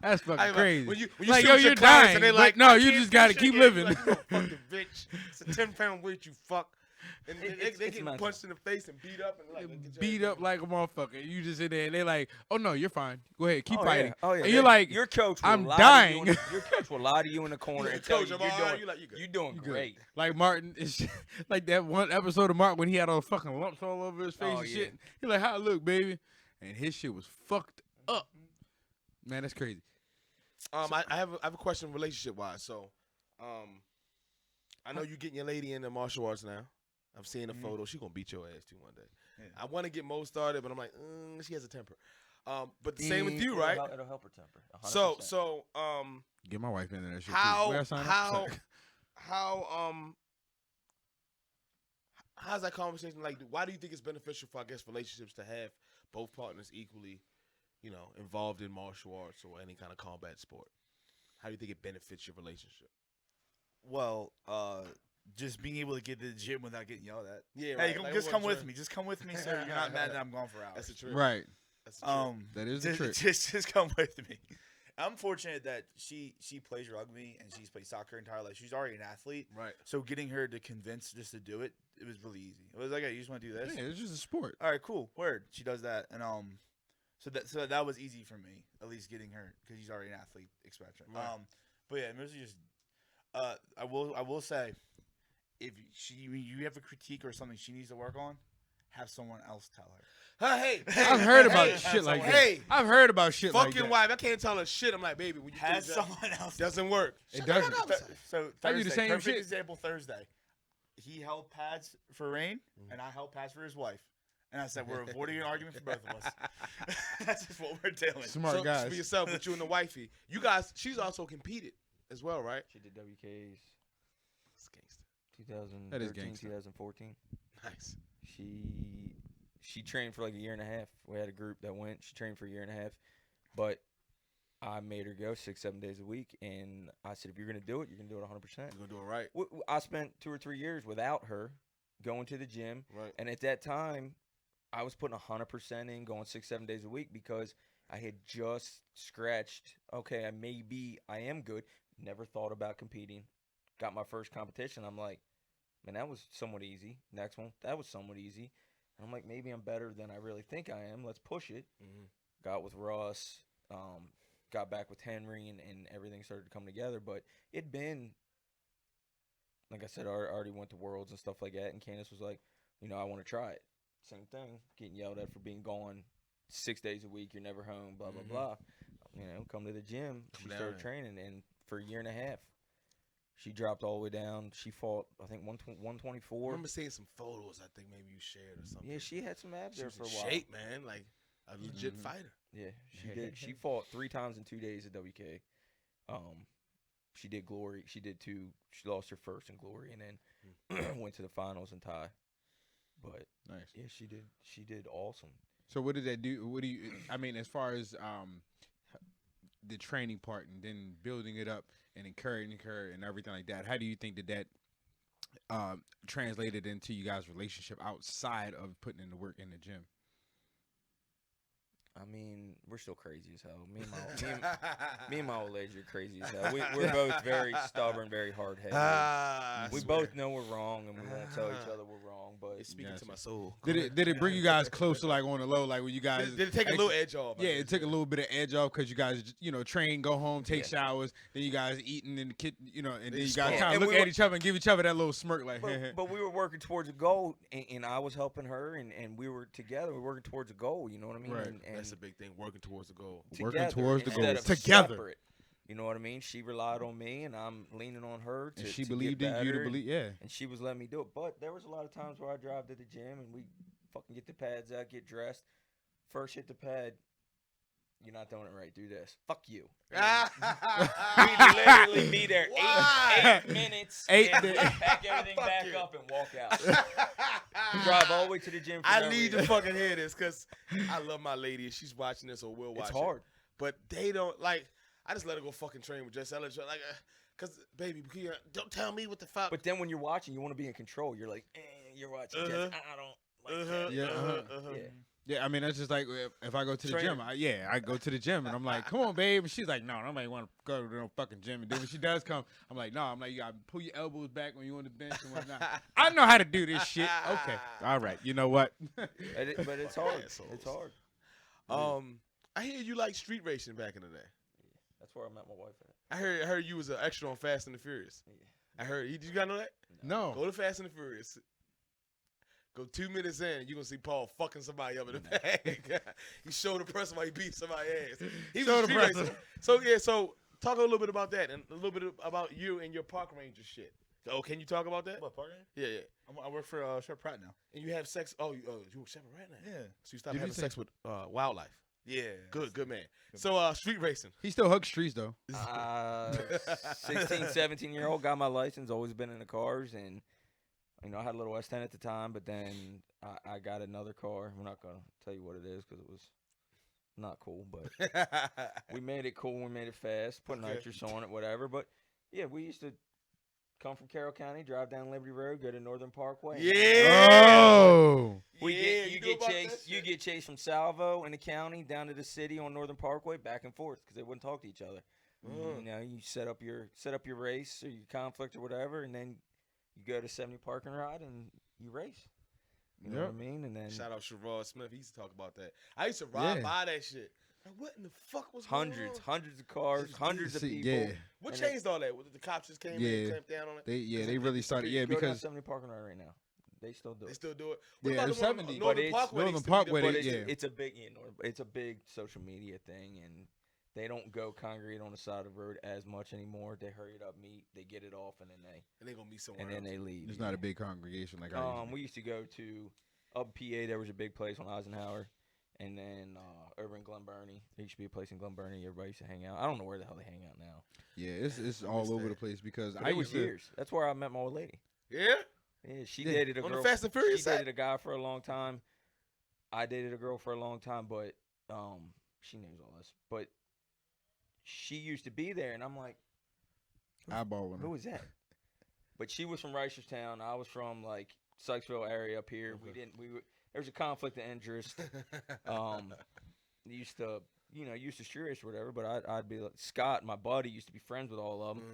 B: That's fucking crazy.
A: When you
B: like,
A: see
B: yo,
A: what your
B: you're
A: clients
B: dying.
A: and they
B: But
A: like,
B: no,
A: I
B: you
A: can't
B: just
A: do
B: got to
A: shit
B: keep
A: yet.
B: living.
A: Like, you a fucking bitch. It's a 10-pound weight, you fuck. And they get
C: mental.
A: punched in the face and beat up and like
B: Beat up like a motherfucker. You just in there and they're like, oh no, you're fine. Go ahead, keep fighting.
C: Yeah. Oh yeah.
B: And you're like,
C: your coach will
B: I'm
C: lie
B: dying.
C: To you your coach will lie to you in the corner and tell
A: Coach,
C: you
A: I'm all right.
C: you're
A: You
C: doing
B: Good.
C: great.
B: Like Martin, is like that one episode of Martin when he had all the fucking lumps all over his face and shit. He's like, how it look, baby? And his shit was fucked up. Man, that's crazy.
A: I have a question relationship wise. So, I know you getting your lady into martial arts now. I'm seeing a photo. She gonna beat your ass too one day. Yeah. I want to get Mo started, but I'm like, she has a temper. But the same with you, right?
C: It'll help her temper. 100%.
A: So,
B: Get my wife into that shit.
A: how's that conversation like? Why do you think it's beneficial for, I guess, relationships to have both partners equally, involved in martial arts or any kind of combat sport? How do you think it benefits your relationship?
D: Well, just being able to get to the gym without getting yelled at.
A: Yeah,
D: hey,
A: right.
D: just come with me. Just come with me, so you're not mad that I'm gone for hours.
A: That's the trick.
B: Right.
A: That's the trick.
B: That is the trick.
D: Just come with me. I'm fortunate that she plays rugby and she's played soccer entire life. She's already an athlete.
A: Right.
D: So getting her to convince just to do it, it was really easy. It was like, hey, you just want to do this?
B: Yeah, it's just a sport.
D: All right, cool. Word. She does that, and so that was easy for me, at least getting her because she's already an athlete, etc.
A: Right.
D: But yeah, mostly just I will say, if you have a critique or something she needs to work on, have someone else tell her.
A: Hey,
B: I've heard about shit like that.
A: Hey,
B: I've heard about shit like that.
A: fucking wife, I can't tell her shit. I'm like, baby, when you
D: Has
A: do that,
D: someone else.
A: doesn't work.
B: It doesn't.
D: So
B: I do
D: Thursday,
B: the same
D: perfect
B: shit.
D: example. Thursday, he held pads for Rain, and I held pads for his wife. And I said, we're avoiding an argument for both of us. That's just what we're doing.
B: Smart
A: So,
B: guys.
A: for yourself, with you and the wifey, you guys, she's also competed as well, right?
C: She did WKs
A: That's gangster.
C: 2013,
B: That is gangster.
C: 2014.
A: Nice.
C: She trained for like a year and a half. We had a group that went. She trained for a year and a half. But I made her go 6-7 days a week. And I said, if you're going to do it, you're going to do it 100%.
A: You're going to do it right.
C: I spent 2 or 3 years without her going to the gym.
A: Right.
C: And at that time, I was putting 100% in, going 6-7 days a week because I had just scratched, okay, I am good. Never thought about competing. Got my first competition. I'm like, man, that was somewhat easy. Next one, that was somewhat easy. And I'm like, maybe I'm better than I really think I am. Let's push it.
A: Mm-hmm.
C: Got with Russ, got back with Henry, and everything started to come together. But it'd been, like I said, I already went to Worlds and stuff like that. And Candace was like, I want to try it. Same thing, getting yelled at for being gone 6 days a week. You're never home, blah, blah, blah. Come to the gym. She started training, and for a year and a half, she dropped all the way down. She fought, I think, 124.
A: I remember seeing some photos I think maybe you shared or something.
C: Yeah, she had some abs there for a while.
A: Shape, man. Like a legit fighter.
C: Yeah, she did. She fought 3 times in 2 days at WK. She did Glory. She did 2. She lost her first in Glory, and then went to the finals in Thai. But
B: nice.
C: Yeah, she did. She did awesome.
B: So what did that do? What do you? I mean, as far as the training part and then building it up and encouraging her and everything like that. How do you think that translated into you guys' relationship outside of putting in the work in the gym?
C: I mean, we're still crazy as hell. Me and my old lady are crazy as hell. We're both very stubborn, very hard-headed. We both know we're wrong, and we won't tell each other we're wrong. But
A: it's speaking to my soul.
B: Did it bring you guys closer, like on the low, like when you guys?
A: Did it take a little edge off?
B: Yeah, it took a little bit of edge off because you guys, train, go home, take showers, then you guys eating in the kitchen, and then you guys kind of look at each other and give each other that little smirk, like.
C: But we were working towards a goal, and I was helping her, and we were together. We were working towards a goal. You know what I mean?
B: Right.
C: And
A: that's a big thing. Working towards the goal.
B: Working towards the goal
C: together.
B: Separate.
C: You know what I mean? She relied on me, and I'm leaning on her
B: and she believed in you to believe. Yeah.
C: And she was letting me do it. But there was a lot of times where I drive to the gym and we fucking get the pads out, get dressed. First hit the pad. You're not doing it right. Do this. Fuck you. We'd literally be there 8 minutes and pack everything back up and walk out. Drive all the way to the gym.
A: I need to fucking hear this because I love my lady. If she's watching this or will watch it.
C: It's hard.
A: But they don't, like, I just let her go fucking train with Jess Ellis. Like, because, baby, don't tell me what the fuck.
C: But then when you're watching, you want to be in control. You're like, you're watching Jess. I don't like that.
B: Yeah.
C: Yeah.
B: Yeah, I mean that's just like if I go to the gym. I go to the gym and I'm like, come on, babe. And she's like, no, nobody want to go to no fucking gym. And then when she does come, I'm like, no, you gotta pull your elbows back when you're on the bench and whatnot. I know how to do this shit. Okay, all right. You know what?
C: But it's hard. It's hard.
A: I hear you like street racing back in the day.
C: That's where I met my wife at.
A: I heard you was an extra on Fast and the Furious.
C: Yeah.
A: I heard. Did you guys know that?
B: No.
A: Go to Fast and the Furious. Go 2 minutes in, you gonna see Paul fucking somebody up in the back. He showed the person why he beat somebody's ass. He was a street racer. So talk a little bit about that and a little bit about you and your park ranger shit. Oh, can you talk about that?
D: What, park ranger?
A: Yeah.
D: I work for Sheriff Pratt now.
A: And you have sex. You work Sheriff Pratt now.
D: Yeah.
A: So you stopped having sex with wildlife.
D: Yeah.
A: Good man. So street racing.
B: He still hugs trees though.
C: 16, 17-year-old, got my license, always been in the cars, and I had a little S10 at the time, but then I got another car. I'm not gonna tell you what it is because it was not cool, but we made it cool. We made it fast, put nitrous on it, whatever. But yeah, we used to come from Carroll County, drive down Liberty Road, go to Northern Parkway.
A: Yeah.
B: Oh.
C: You get chased from Salvo in the county down to the city on Northern Parkway, back and forth because they wouldn't talk to each other. You set up your race or your conflict or whatever, and then you go to 70 Park and Ride and you race. You know what I mean? And then
A: shout out Sherrod Smith. He used to talk about that. I used to ride by that shit. Like, what in the fuck was going on?
C: Hundreds of cars, hundreds of people.
B: Yeah.
A: What changed all that? The cops just came in and clamped down on it?
B: They really started. Yeah,
C: go down
B: because
C: 70 Park and Ride right now. They still do it.
A: They still do it.
B: Yeah,
A: What about the one
B: 70,
A: on Northern Parkway?
B: Northern Parkway,
C: It's a big, it's a big social media thing, and they don't go congregate on the side of the road as much anymore. They hurry it up, meet, they get it off, and then they
A: gonna meet somewhere.
C: And then they leave.
B: It's not a big congregation like ours.
C: We used to go to up PA. There was a big place on Eisenhower, and then over in Glen Burnie, there used to be a place in Glen Burnie. Everybody used to hang out. I don't know where the hell they hang out now.
B: Yeah, it's all over the place because
C: I was years. That's where I met my old lady.
A: Yeah.
C: Yeah, she dated a girl.
A: On the Fast and Furious
C: She dated a guy for a long time. I dated a girl for a long time, but she knows all this. But she used to be there, and I'm like,
B: eyeballing her.
C: Who is that? But she was from Reisterstown. I was from like Sykesville area up here.
A: Okay.
C: There was a conflict of interest. Used to street race or whatever. But I'd be like, Scott, my buddy, used to be friends with all of them,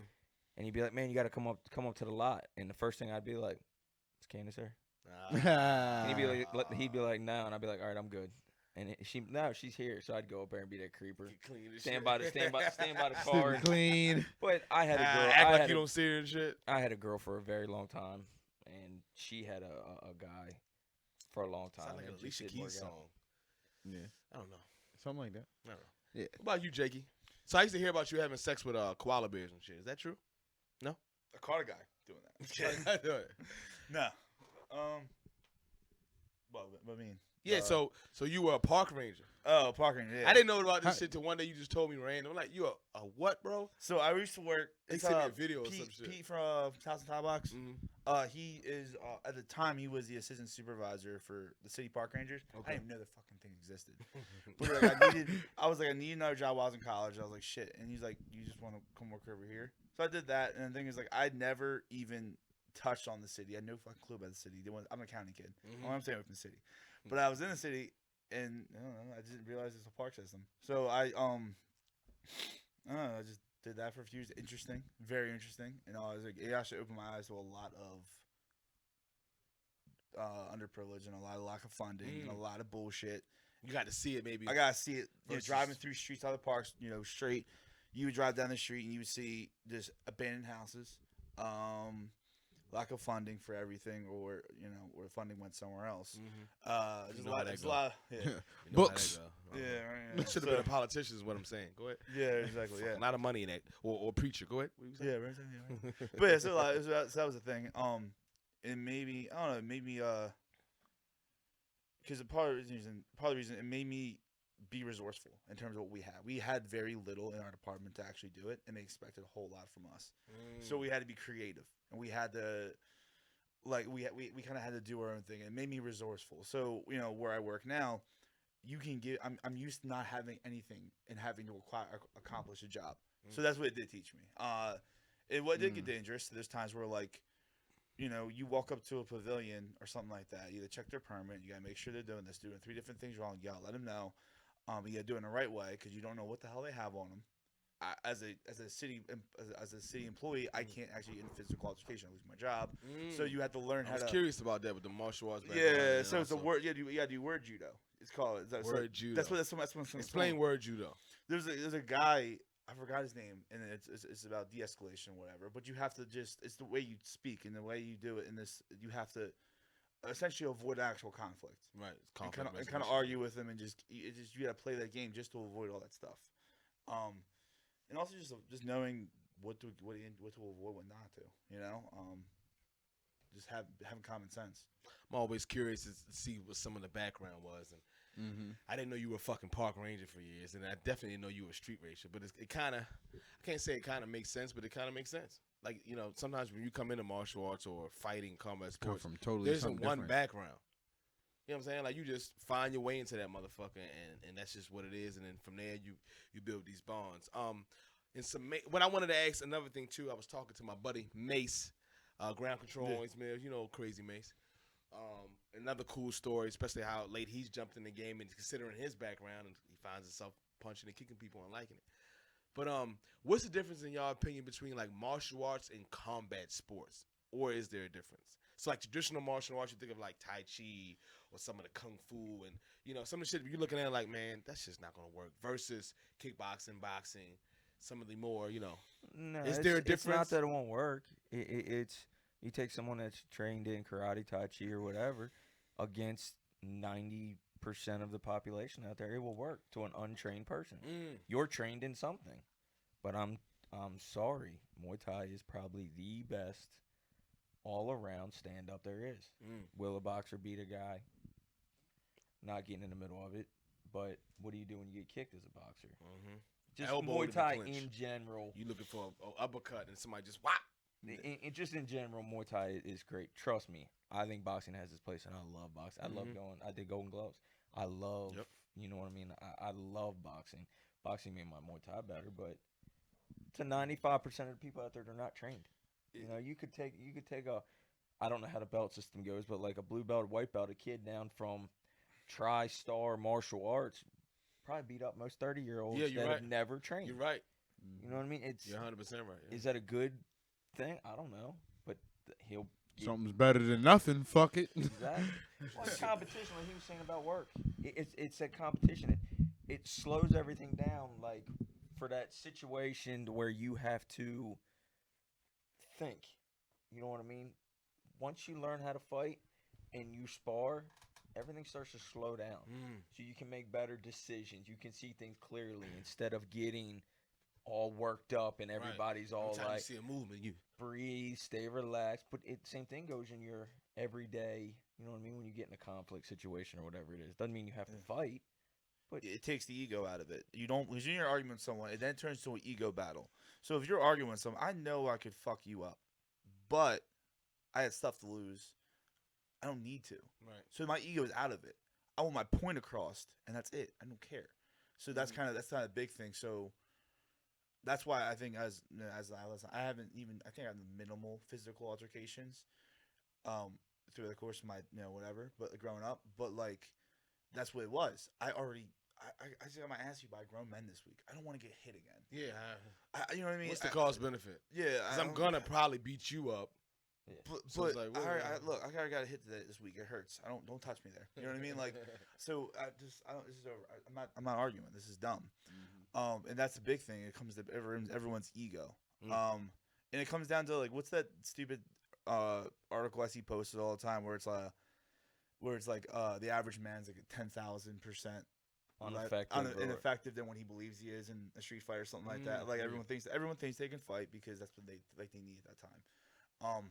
C: and he'd be like, man, you got to come up to the lot. And the first thing I'd be like, is Candace there? And he'd be like, no, and I'd be like, all right, I'm good. And she's here, so I'd go up there and be that creeper. Stand by the car.
B: Clean.
C: But I had a girl.
A: Act like you don't see her and shit.
C: I had a girl for a very long time, and she had a guy for a long time.
A: Sound like an Alicia Keys song.
B: Yeah,
A: I don't know,
B: something like that.
A: I don't know.
B: Yeah.
A: What about you, Jakey? So I used to hear about you having sex with koala bears and shit. Is that true? No.
D: I caught a guy doing that. No. Well, I mean.
A: Yeah, so you were a park ranger.
D: Oh, park ranger. Yeah.
A: I didn't know about this shit till one day you just told me random. I'm like, you a what, bro?
D: So I used to work.
A: They sent me a video or some shit.
D: Pete from House and Tie Box.
A: Mm-hmm.
D: He is at the time he was the assistant supervisor for the city park rangers.
A: Okay.
D: I didn't even know the fucking thing existed. But I needed another job while I was in college. I was like, shit. And he's like, you just want to come work over here? So I did that. And the thing is, like, I'd never even touched on the city. I had no fucking clue about the city. I'm a county kid.
A: Mm-hmm.
D: All I'm saying from the city. But I was in the city, and I don't know, I didn't realize it's a park system. So I don't know, I just did that for a few years. Interesting, very interesting. And I was like, it actually opened my eyes to a lot of underprivileged and a lot of lack of funding and a lot of bullshit.
A: You got to see it, maybe.
D: I got to see it. Driving through streets, other parks, straight. You would drive down the street and you would see just abandoned houses. Lack of funding for everything, or where funding went somewhere else.
A: Mm-hmm.
D: Just a lot. Yeah.
B: Books.
D: Yeah, right.
A: Should have been a politician, is what I'm saying. Go ahead.
D: Yeah, exactly. Yeah,
A: a lot of money in that, or preacher. Go ahead. What you saying?
D: Yeah, right. But yeah, so that was the thing. And maybe I don't know, maybe because part of the reason it made me be resourceful in terms of what we had. We had very little in our department to actually do it, and they expected a whole lot from us. So we had to be creative, and we had to, we kind of had to do our own thing. And it made me resourceful. So where I work now, you can get. I'm used to not having anything and having to accomplish a job. So that's what it did teach me. It did get dangerous. There's times where you walk up to a pavilion or something like that. You either check their permit. You gotta make sure they're doing 3 different things wrong. You gotta let them know. You gotta do it in the right way because you don't know what the hell they have on them. As a city employee, I can't actually get in physical altercation. I lose my job. So you have to learn how to.
A: I was curious about that with the martial arts.
D: Yeah, so it's a word. You gotta do word judo. It's called
A: word judo.
D: That's what.
A: Explain word judo.
D: There's a guy. I forgot his name, and it's about de-escalation, or whatever. But you have to it's the way you speak and the way you do it. In this, you have to essentially avoid actual conflict.
A: Right.
D: And kind of argue with them, and you gotta play that game just to avoid all that stuff. And also just knowing what to avoid, what not to. Just having common sense.
A: I'm always curious to see what some of the background was, and I didn't know you were a fucking park ranger for years, and I definitely didn't know you were a street racer. But it kind of, I can't say it kind of makes sense, but it kind of makes sense. Like sometimes when you come into martial arts or fighting combat sports,
B: from totally
A: there isn't one
B: different
A: background. You know what I'm saying? Like you just find your way into that motherfucker, and that's just what it is. And then from there, you build these bonds. And what I wanted to ask, another thing too, I was talking to my buddy Mace, ground control always Mills, crazy Mace. Another cool story, especially how late he's jumped in the game and considering his background, and he finds himself punching and kicking people and liking it. But what's the difference in y'all opinion between like martial arts and combat sports, or is there a difference? So like traditional martial arts, you think of like Tai Chi or some of the Kung Fu, and some of the shit you're looking at like, man, that's just not gonna work. Versus kickboxing, boxing, some of the more,
C: No,
A: is there a difference?
C: It's not that it won't work. It's you take someone that's trained in karate, Tai Chi, or whatever against 90% of the population out there, it will work to an untrained person. You're trained in something, but I'm sorry, Muay Thai is probably the best all around stand up there is. Will a boxer beat a guy? Not getting in the middle of it, but what do you do when you get kicked as a boxer? Just
A: Elbow
C: Muay
A: to the
C: Thai
A: clinch.
C: in general.
A: You looking for an uppercut and somebody just whop.
C: Just in general, Muay Thai is great. Trust me, I think boxing has its place, and I love boxing. I love going. I did Golden Gloves. I love, you know what I mean. I love boxing. Boxing made my Muay Thai better, but to 95% of the people out there, they're not trained. You could take a, I don't know how the belt system goes, but like a blue belt, white belt, a kid down from tri-star martial arts, probably beat up most 30-year-olds that have never trained.
A: You're right.
C: You know what I mean?
A: You're 100% right. Yeah.
C: Is that a good thing? I don't know, but
B: Something's better than nothing. Fuck it.
C: Exactly. Well, it's competition, like he was saying about work. It's a competition. It slows everything down, like for that situation where you have to think. You know what I mean? Once you learn how to fight and you spar, everything starts to slow down. So you can make better decisions. You can see things clearly instead of getting all worked up and everybody's all like,
A: you see a movement, you
C: breathe, stay relaxed. But same thing goes in your everyday, you know what I mean, when you get in a conflict situation or whatever it is. Doesn't mean you have to fight. But
D: it takes the ego out of it. You don't, because you're arguing with someone, it then turns to an ego battle. So if you're arguing with someone, I know I could fuck you up, but I had stuff to lose. I don't need to.
A: Right.
D: So my ego is out of it. I want my point across, and that's it. I don't care. So that's not a big thing. So that's why I think I think I have minimal physical altercations, through the course of my whatever, but growing up. But like, that's what it was. I just got my ass beat by grown men this week. I don't want to get hit again.
A: Yeah.
D: You know what I mean?
A: What's the cost benefit?
D: Yeah.
A: Because I'm gonna probably beat you up.
D: But
A: So like,
D: look, I got hit this week. It hurts. Don't touch me there. You know what I mean? Like, so this is over. I'm not arguing. This is dumb. And that's the big thing. It comes to everyone's ego. And it comes down to like, what's that stupid article I see posted all the time where it's like the average man's like 10,000% ineffective than what he believes he is in a street fight or something like that. Like everyone thinks they can fight because that's what they need at that time.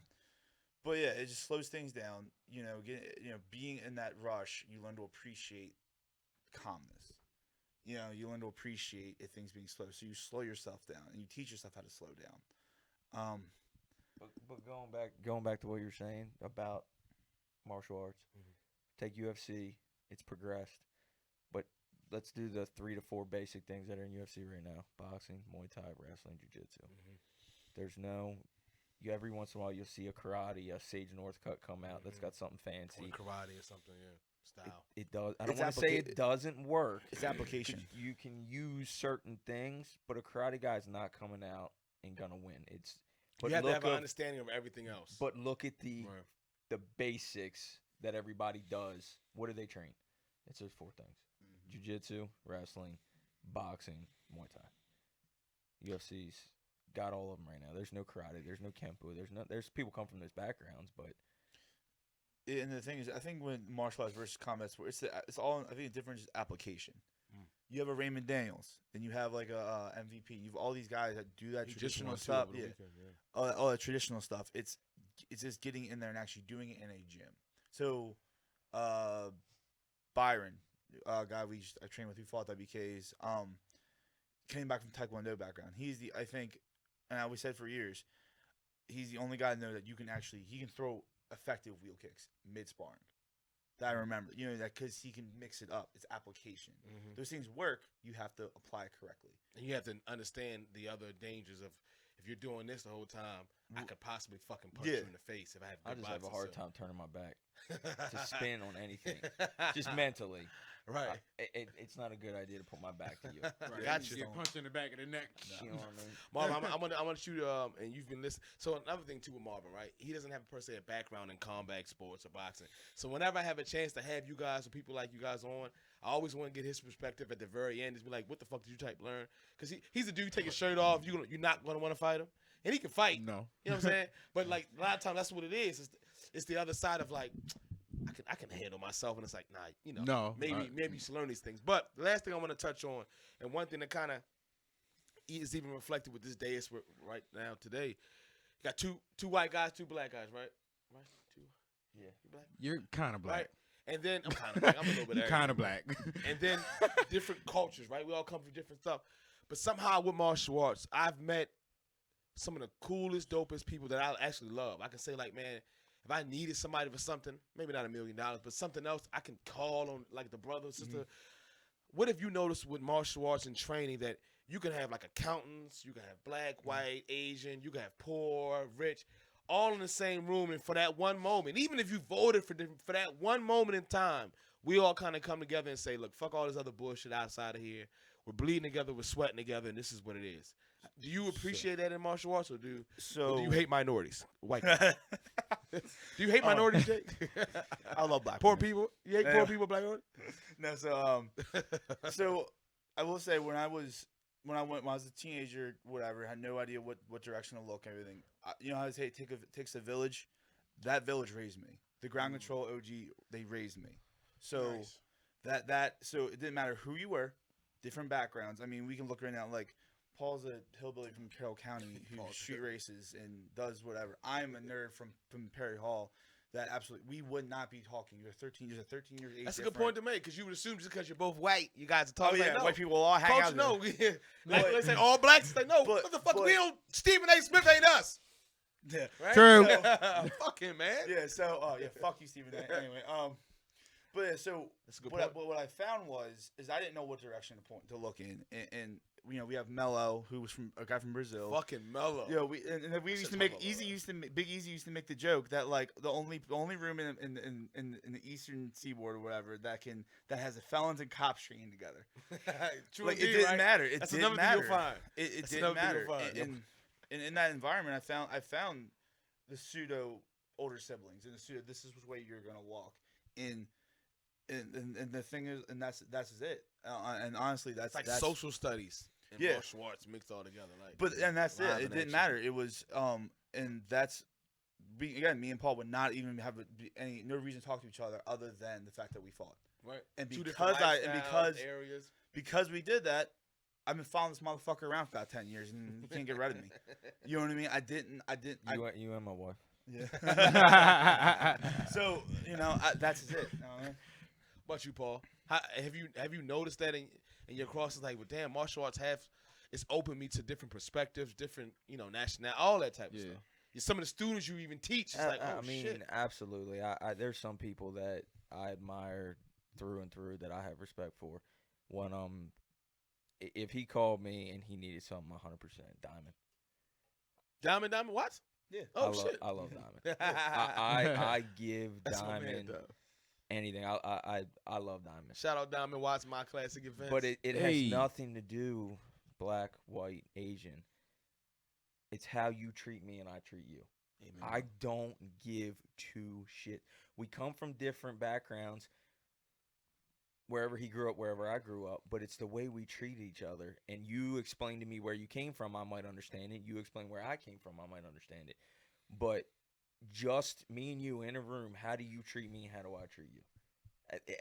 D: But yeah, it just slows things down. Being in that rush, you learn to appreciate calmness. You learn to appreciate things being slow. So you slow yourself down and you teach yourself how to slow down.
C: But going back to what you're saying about martial arts, take UFC, it's progressed. But let's do the 3 to 4 basic things that are in UFC right now: boxing, Muay Thai, wrestling, jiu-jitsu. There's no every once in a while you'll see a karate, a Sage Northcutt come out that's got something fancy.
A: Or karate or something, style.
C: It does. I don't want to say it doesn't work.
D: It's application.
C: You can use certain things, but a karate guy's not coming out and gonna win.
A: But you have to have an understanding of everything else.
C: But look at the basics that everybody does. What do they train? It's those 4 things: jiu-jitsu, wrestling, boxing, Muay Thai. UFC's got all of them right now. There's no karate. There's no kempo. There's people come from those backgrounds, but.
D: And the thing is, I think when martial arts versus combat sport, it's all. I think the difference is application. You have a Raymond Daniels, then you have like a MVP. You've all these guys that do that traditional stuff. All that traditional stuff. It's just getting in there and actually doing it in a gym. So, Byron, guy I trained with who fought WKs, came back from Taekwondo background. He's I think, and I always said for years, he's the only guy I know that he can throw effective wheel kicks mid-sparring. That I remember, that because he can mix it up. It's application. Those things work. You have to apply it correctly.
A: And you have to understand the other dangers of if you're doing this the whole time, I could possibly fucking punch you in the face if I have good
C: I just have a hard time turning my back to spin on anything, just mentally.
A: Right.
C: It's not a good idea to put my back to you.
B: Right.
A: Gotcha.
B: Get punched in the back of the neck.
C: No. You know what I mean?
A: Marvin, I want to shoot. And you've been listening. So another thing too with Marvin, right? He doesn't have per se a background in combat sports or boxing. So whenever I have a chance to have you guys or people like you guys on, I always want to get his perspective at the very end. Just be like, what the fuck did you learn? Because he's a dude. You take his shirt off, you're not gonna want to fight him, and he can fight.
B: No.
A: You know what I'm saying? But like a lot of times, that's what it is. It's the other side of like. I can handle myself, and it's like, nah, maybe you should learn these things. But the last thing I want to touch on, and one thing that kind of is even reflected with this day is right now today, you got two white guys, 2 black guys, right? Right? 2.
C: Yeah.
A: You black?
B: You're kind of black.
A: Right? And then I'm kind of black. I'm a little bit.
B: You're kind of black.
A: And then different cultures, right? We all come from different stuff. But somehow with martial arts, I've met some of the coolest, dopest people that I actually love. I can say like, man, if I needed somebody for something, maybe not $1 million, but something else, I can call on like the brother, sister. What if you notice with martial arts and training that you can have like accountants, you can have black, white, Asian, you can have poor, rich, all in the same room, and for that one moment, even if you voted for that one moment in time, we all kind of come together and say, look, fuck all this other bullshit outside of here. We're bleeding together, we're sweating together, and this is what it is. Do you appreciate that in martial arts, or do you hate minorities? White people. Do you hate minorities, Jake?
D: I love black
A: poor people. You hate poor people, black people?
D: No, so I will say when I was a teenager, whatever, had no idea what direction to look, everything. You know how I say it takes a village. That village raised me. The ground control OG, they raised me. So
A: nice.
D: So it didn't matter who you were, different backgrounds. I mean, we can look right now like. Paul's a hillbilly from Carroll County who street races and does whatever. I'm a nerd from Perry Hall that absolutely we would not be talking. You're 13 years age.
A: That's a good point to make because you would assume just because you're both white, you guys are talking.
D: Oh yeah,
A: like, no.
D: white people all hang out.
A: No, like they say all blacks. Like no, what the fuck? We don't. Stephen A. Smith ain't us.
D: Yeah,
A: right?
B: True.
A: Fuck him, man.
D: Yeah. So fuck you, Stephen A. Anyway, but yeah, so
A: that's a good
D: point. What I found is I didn't know what direction to look in, and we have Mello, who was from a guy from Brazil.
A: Fucking Mello.
D: Yeah, we used to make Big Easy used to make the joke that like the only room in the Eastern Seaboard or whatever that has the felons and cops training together.
A: True
D: like
A: indeed,
D: it didn't
A: right?
D: matter. It
A: That's
D: didn't matter.
A: It
D: didn't matter. And in that environment, I found the pseudo older siblings and the pseudo. This is the way you're gonna walk in. And the thing is, and that's it. And honestly, that's
A: like social studies and martial arts mixed all together. Like,
D: and that's it. It didn't matter. It was and that's again, me and Paul would not even have no reason to talk to each other other than the fact that we fought.
A: Right.
D: And because we did that, I've been following this motherfucker around for about 10 years, and you can't get rid of me. You know what I mean? I didn't.
C: You and my wife.
D: Yeah. So that's it. You know what I mean?
A: About you, Paul? Have you noticed that in your crosses? Like, well, damn, martial arts it's opened me to different perspectives, different national, all that type of stuff. Some of the students you even teach, it's like, oh shit.
C: I mean, absolutely. I there's some people that I admire through and through that I have respect for. When if he called me and he needed something, 100% Diamond.
A: Diamond, what?
D: Yeah.
A: Oh, shit.
C: I love Diamond. I give
A: That's my man,
C: Diamond
A: though.
C: anything. I love Diamond.
A: Shout out Diamond Watts, my classic events.
C: But it
B: Hey.
C: has nothing to do black, white, Asian. It's how you treat me and I treat you.
A: Amen.
C: I don't give two shit. We come from different backgrounds. Wherever he grew up, wherever I grew up, but it's the way we treat each other. And you explain to me where you came from, I might understand it. You explain where I came from, I might understand it. But just me and you in a room, how do you treat me? How do I treat you?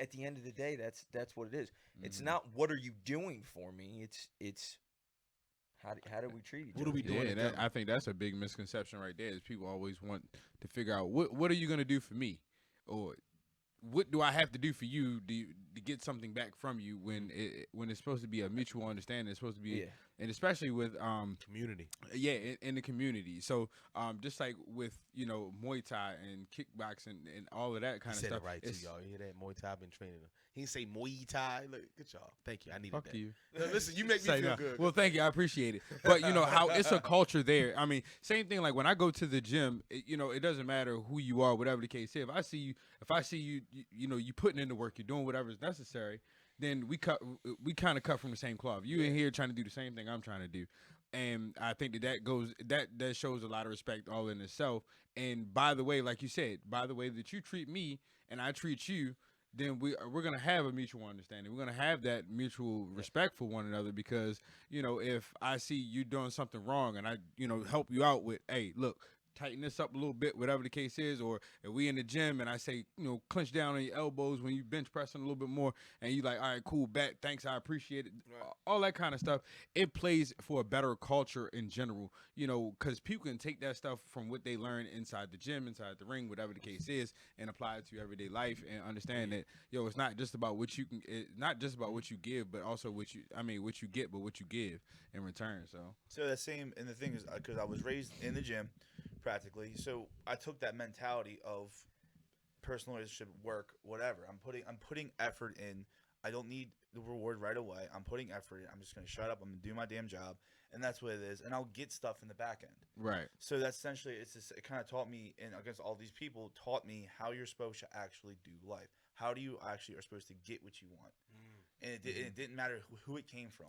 C: At the end of the day, that's what it is. It's not what are you doing for me. It's how do we treat each other?
A: What are we doing?
B: Yeah, I think that's a big misconception right there. Is people always want to figure out what are you gonna do for me, or what do I have to do for you to get something back from you when it's supposed to be a mutual understanding? It's supposed to be, and especially with
A: Community.
B: Yeah, in the community. So just like with Muay Thai and kickboxing and all of that kind of
A: Said
B: stuff.
A: it right too, y'all. You hear that? Muay Thai, I've been training him. He didn't say Muay Thai. Look, good y'all. Thank you. I needed
B: Fuck
A: that.
B: you.
A: No, listen, you make me
B: Say
A: feel
B: no.
A: good.
B: Well, thank you. I appreciate it. But how it's a culture there. I mean, same thing. Like when I go to the gym, it doesn't matter who you are, whatever the case is. If I see you, you putting in the work, you're doing whatever is necessary, then we kind of cut from the same cloth. You in here trying to do the same thing I'm trying to do. And I think that shows a lot of respect all in itself. And by the way, like you said, by the way that you treat me and I treat you, then we're gonna have a mutual understanding. We're gonna have that mutual respect for one another because if I see you doing something wrong and I help you out with, hey, look, tighten this up a little bit, whatever the case is, or if we in the gym and I say, clench down on your elbows when you bench pressing a little bit more, and you like, all right, cool, bet, thanks, I appreciate it,
A: Right.
B: all that kind of stuff. It plays for a better culture in general, because people can take that stuff from what they learn inside the gym, inside the ring, whatever the case is, and apply it to everyday life and understand that, it's not just about what you can, not just about what you give, but also what you get, but what you give in return.
D: So that same, and the thing is, because I was raised in the gym, practically, so I took that mentality of personal relationship, work, whatever. I'm putting effort in. I don't need the reward right away. I'm putting effort in. I'm just gonna shut up. I'm gonna do my damn job, and that's what it is. And I'll get stuff in the back end.
B: Right.
D: So that's essentially it kind of taught me, and against all these people, taught me how you're supposed to actually do life. How do you actually are supposed to get what you want? And it didn't matter who it came from.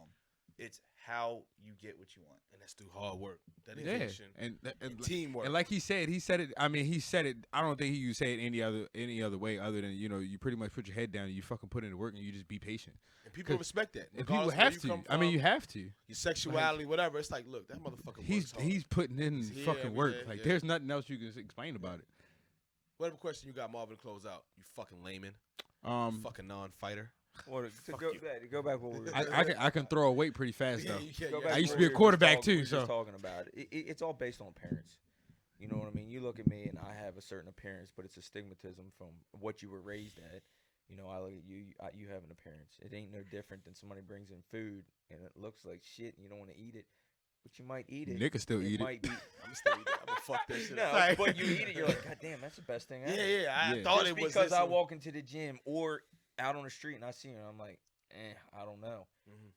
D: It's how you get what you want,
A: And that's through hard work, dedication,
B: and
A: teamwork.
B: And like he said it. I mean, he said it. I don't think he could say it any other way other than you pretty much put your head down and you fucking put in the work and you just be patient.
A: And people respect that.
B: And people
A: regardless of where
B: have
A: you
B: to.
A: come
B: I mean,
A: from,
B: you have to.
A: your sexuality, whatever. It's like, look, that motherfucker works hard.
B: He's putting in
A: He's here
B: fucking
A: every
B: work.
A: day,
B: Like
A: yeah.
B: there's nothing else you can explain about it.
A: Whatever question you got, Marvin, to close out. You fucking layman. Fucking non-fighter.
C: Well, to
A: Fuck
C: go
A: you.
C: go back what we were
B: I can throw a weight pretty fast though.
C: Go back
B: I used
C: what
B: to be a
C: we were
B: quarterback
C: just
B: too,
C: we were just
B: so-
C: talking about it. It's all based on appearance. You know what I mean? You look at me and I have a certain appearance, but it's a stigmatism from what you were raised at. I look at you. You have an appearance. It ain't no different than somebody brings in food and it looks like shit. And you don't want to eat it, but you might eat it.
B: Nick can still eat it.
C: Might be,
A: I'm still eating. I'm gonna fuck that shit
C: no,
A: up.
C: but you eat it. You're like, God damn, that's the best thing ever.
A: Yeah, I
B: Yeah.
A: thought
C: Just
A: it was
C: because
A: this
C: I
A: and-
C: walk into the gym or out on the street and I see her, I'm like, I don't know.
A: Mhm.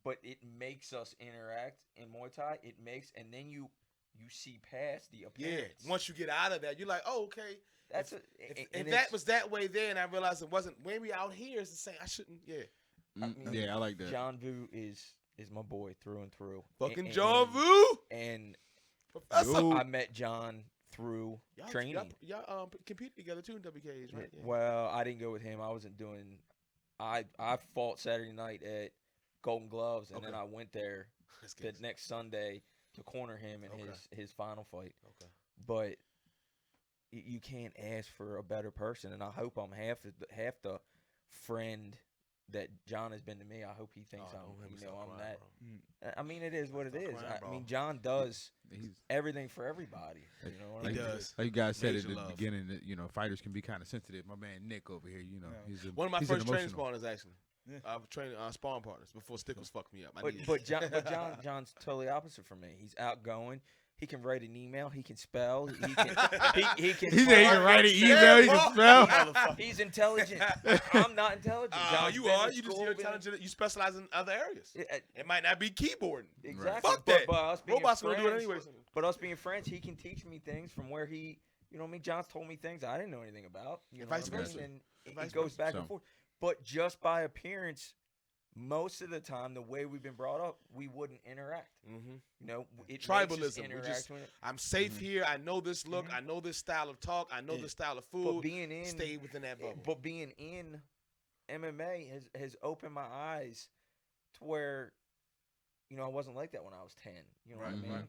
C: But it makes us interact in Muay Thai. It makes, and then you see past the
A: Yeah.
C: appearance.
A: Once you get out of that, you're like, oh, okay.
C: That's
A: If that was that way there, and I realized it wasn't, maybe out here it's the same. I shouldn't. Yeah.
C: I mean,
B: Yeah, I like that.
C: John Vu is my boy through and through.
A: Fucking
C: And-
A: John Vu.
C: And
A: Professor.
C: I met John through training.
A: Y'all competed together too in WKs, right? Yeah.
C: Well, I didn't go with him. I wasn't doing. I fought Saturday night at Golden Gloves, and then
A: Okay.
C: I went there
A: That's
C: the
A: good.
C: next Sunday to corner him in
A: Okay.
C: his final fight.
A: Okay.
C: But you can't ask for a better person, and I hope I'm half the friend that John has been to me. I hope he thinks
A: Oh, don't make me start
C: I'm
A: crying,
C: that.
A: bro.
C: I mean, it is what it
A: Start
C: is.
A: crying,
C: I
A: bro.
C: mean, John does
B: He's
C: everything for everybody. You know what I
A: He
C: mean?
A: does.
B: like you guys said at
A: Major
B: the
A: love.
B: beginning that fighters can be kind of sensitive. My man Nick over here,
D: Yeah.
A: One of my
B: he's
A: first training
B: emotional.
A: partners, actually.
D: Yeah.
A: Training sparring partners before Stickles fucked me up.
C: John's totally opposite from me. He's outgoing. He can write an email. He can spell. He can. He can.
B: He said he can write an
A: Yeah,
B: email. He
A: bro.
B: can spell.
A: Motherfucker.
C: He's intelligent. I'm not intelligent. John's
A: You
C: been
A: are.
C: to
A: You just
C: school,
A: you're
C: been-
A: intelligent. You specialize in other areas.
C: Yeah,
A: It might not be keyboarding.
C: exactly.
A: Fuck that.
C: But us being
A: Robots gonna do it
C: friends-
A: anyway.
C: But us being friends, he can teach me things from where he, you know what I mean? John's told me things I didn't know anything about. You know
A: vice
C: what I mean?
A: versa.
C: And
A: Vice
C: it goes
A: versa.
C: back and forth. But just by appearance, most of the time, the way we've been brought up, we wouldn't interact.
A: Mm-hmm.
C: You know, it
A: Tribalism. I'm safe
C: Mm-hmm.
A: here. I know this look. I know this style of talk. I know this style of food.
C: But being in,
A: stay within that bubble.
C: But being in MMA has opened my eyes to where, you know, I wasn't like that when I was 10. You know what I mean?
A: Right.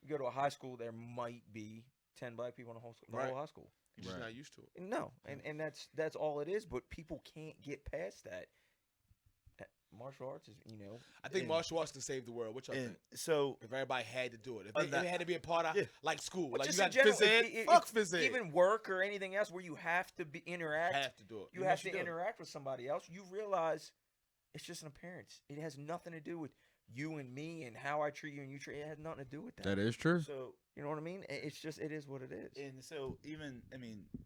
C: You go to a high school, there might be 10 black people in the whole high school.
A: You're just not used to it.
C: No, and that's all it is. But people can't get past that. Martial arts is, you know.
A: I think martial arts can save the world. What y'all think?
D: So
A: if everybody had to do it, if it had to be a part of like school,
C: but
A: like you got
C: general,
A: phys ed, fuck phys ed.
C: Even work or anything else where you have to interact.
A: Have to do it.
C: You have to interact with somebody else. You realize it's just an appearance. It has nothing to do with you and me and how I treat you and you treat. It has nothing to do with that.
B: That is true.
C: So you know what I mean? It's just it is what it is.
D: And so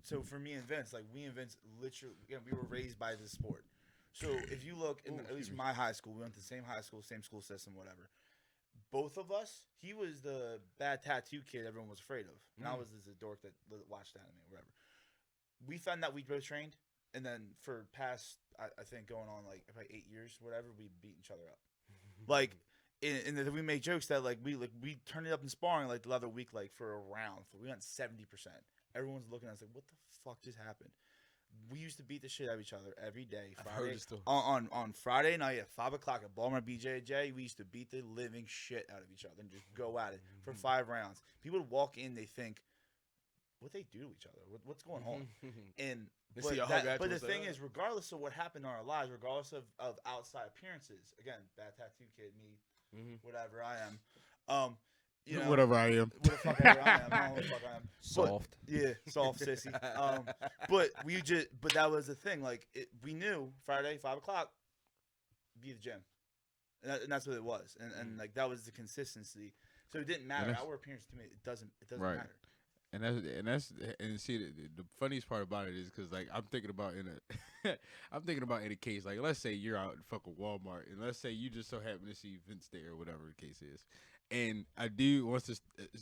D: so for me and Vince, like we and Vince literally, again, we were raised by this sport. So if you look, at least my high school, we went to the same high school, same school system, whatever. Both of us, he was the bad tattoo kid everyone was afraid of. And I was the dork that watched anime, whatever. We found that we both trained, and then for past, I think going on like 8 years, whatever, we beat each other up. Like, and then we make jokes that we turned it up in sparring like the other week, like for a round. We went 70%. Everyone's looking at us like, what the fuck just happened? We used to beat the shit out of each other every day. Friday, on Friday night at 5 o'clock at Baltimore BJJ, we used to beat the living shit out of each other and just go at it for 5 rounds. People would walk in, they think, what they do to each other? What's going on? And but the thing is, regardless of what happened in our lives, regardless of outside appearances, again, bad tattoo kid, me, whatever I am, you know,
B: whatever I am.
D: What the fuck ever I am. I don't know what the fuck I am.
C: Soft.
D: Soft sissy. But that was the thing. Like, we knew Friday, 5 o'clock, be the gym. And that's what it was. And like, that was the consistency. So it didn't matter. Our appearance to me, it doesn't matter.
B: And see the funniest part about it is because like I'm thinking about in a case like let's say you're out in fucking Walmart and let's say you just so happen to see Vince there or whatever the case is, and a dude wants to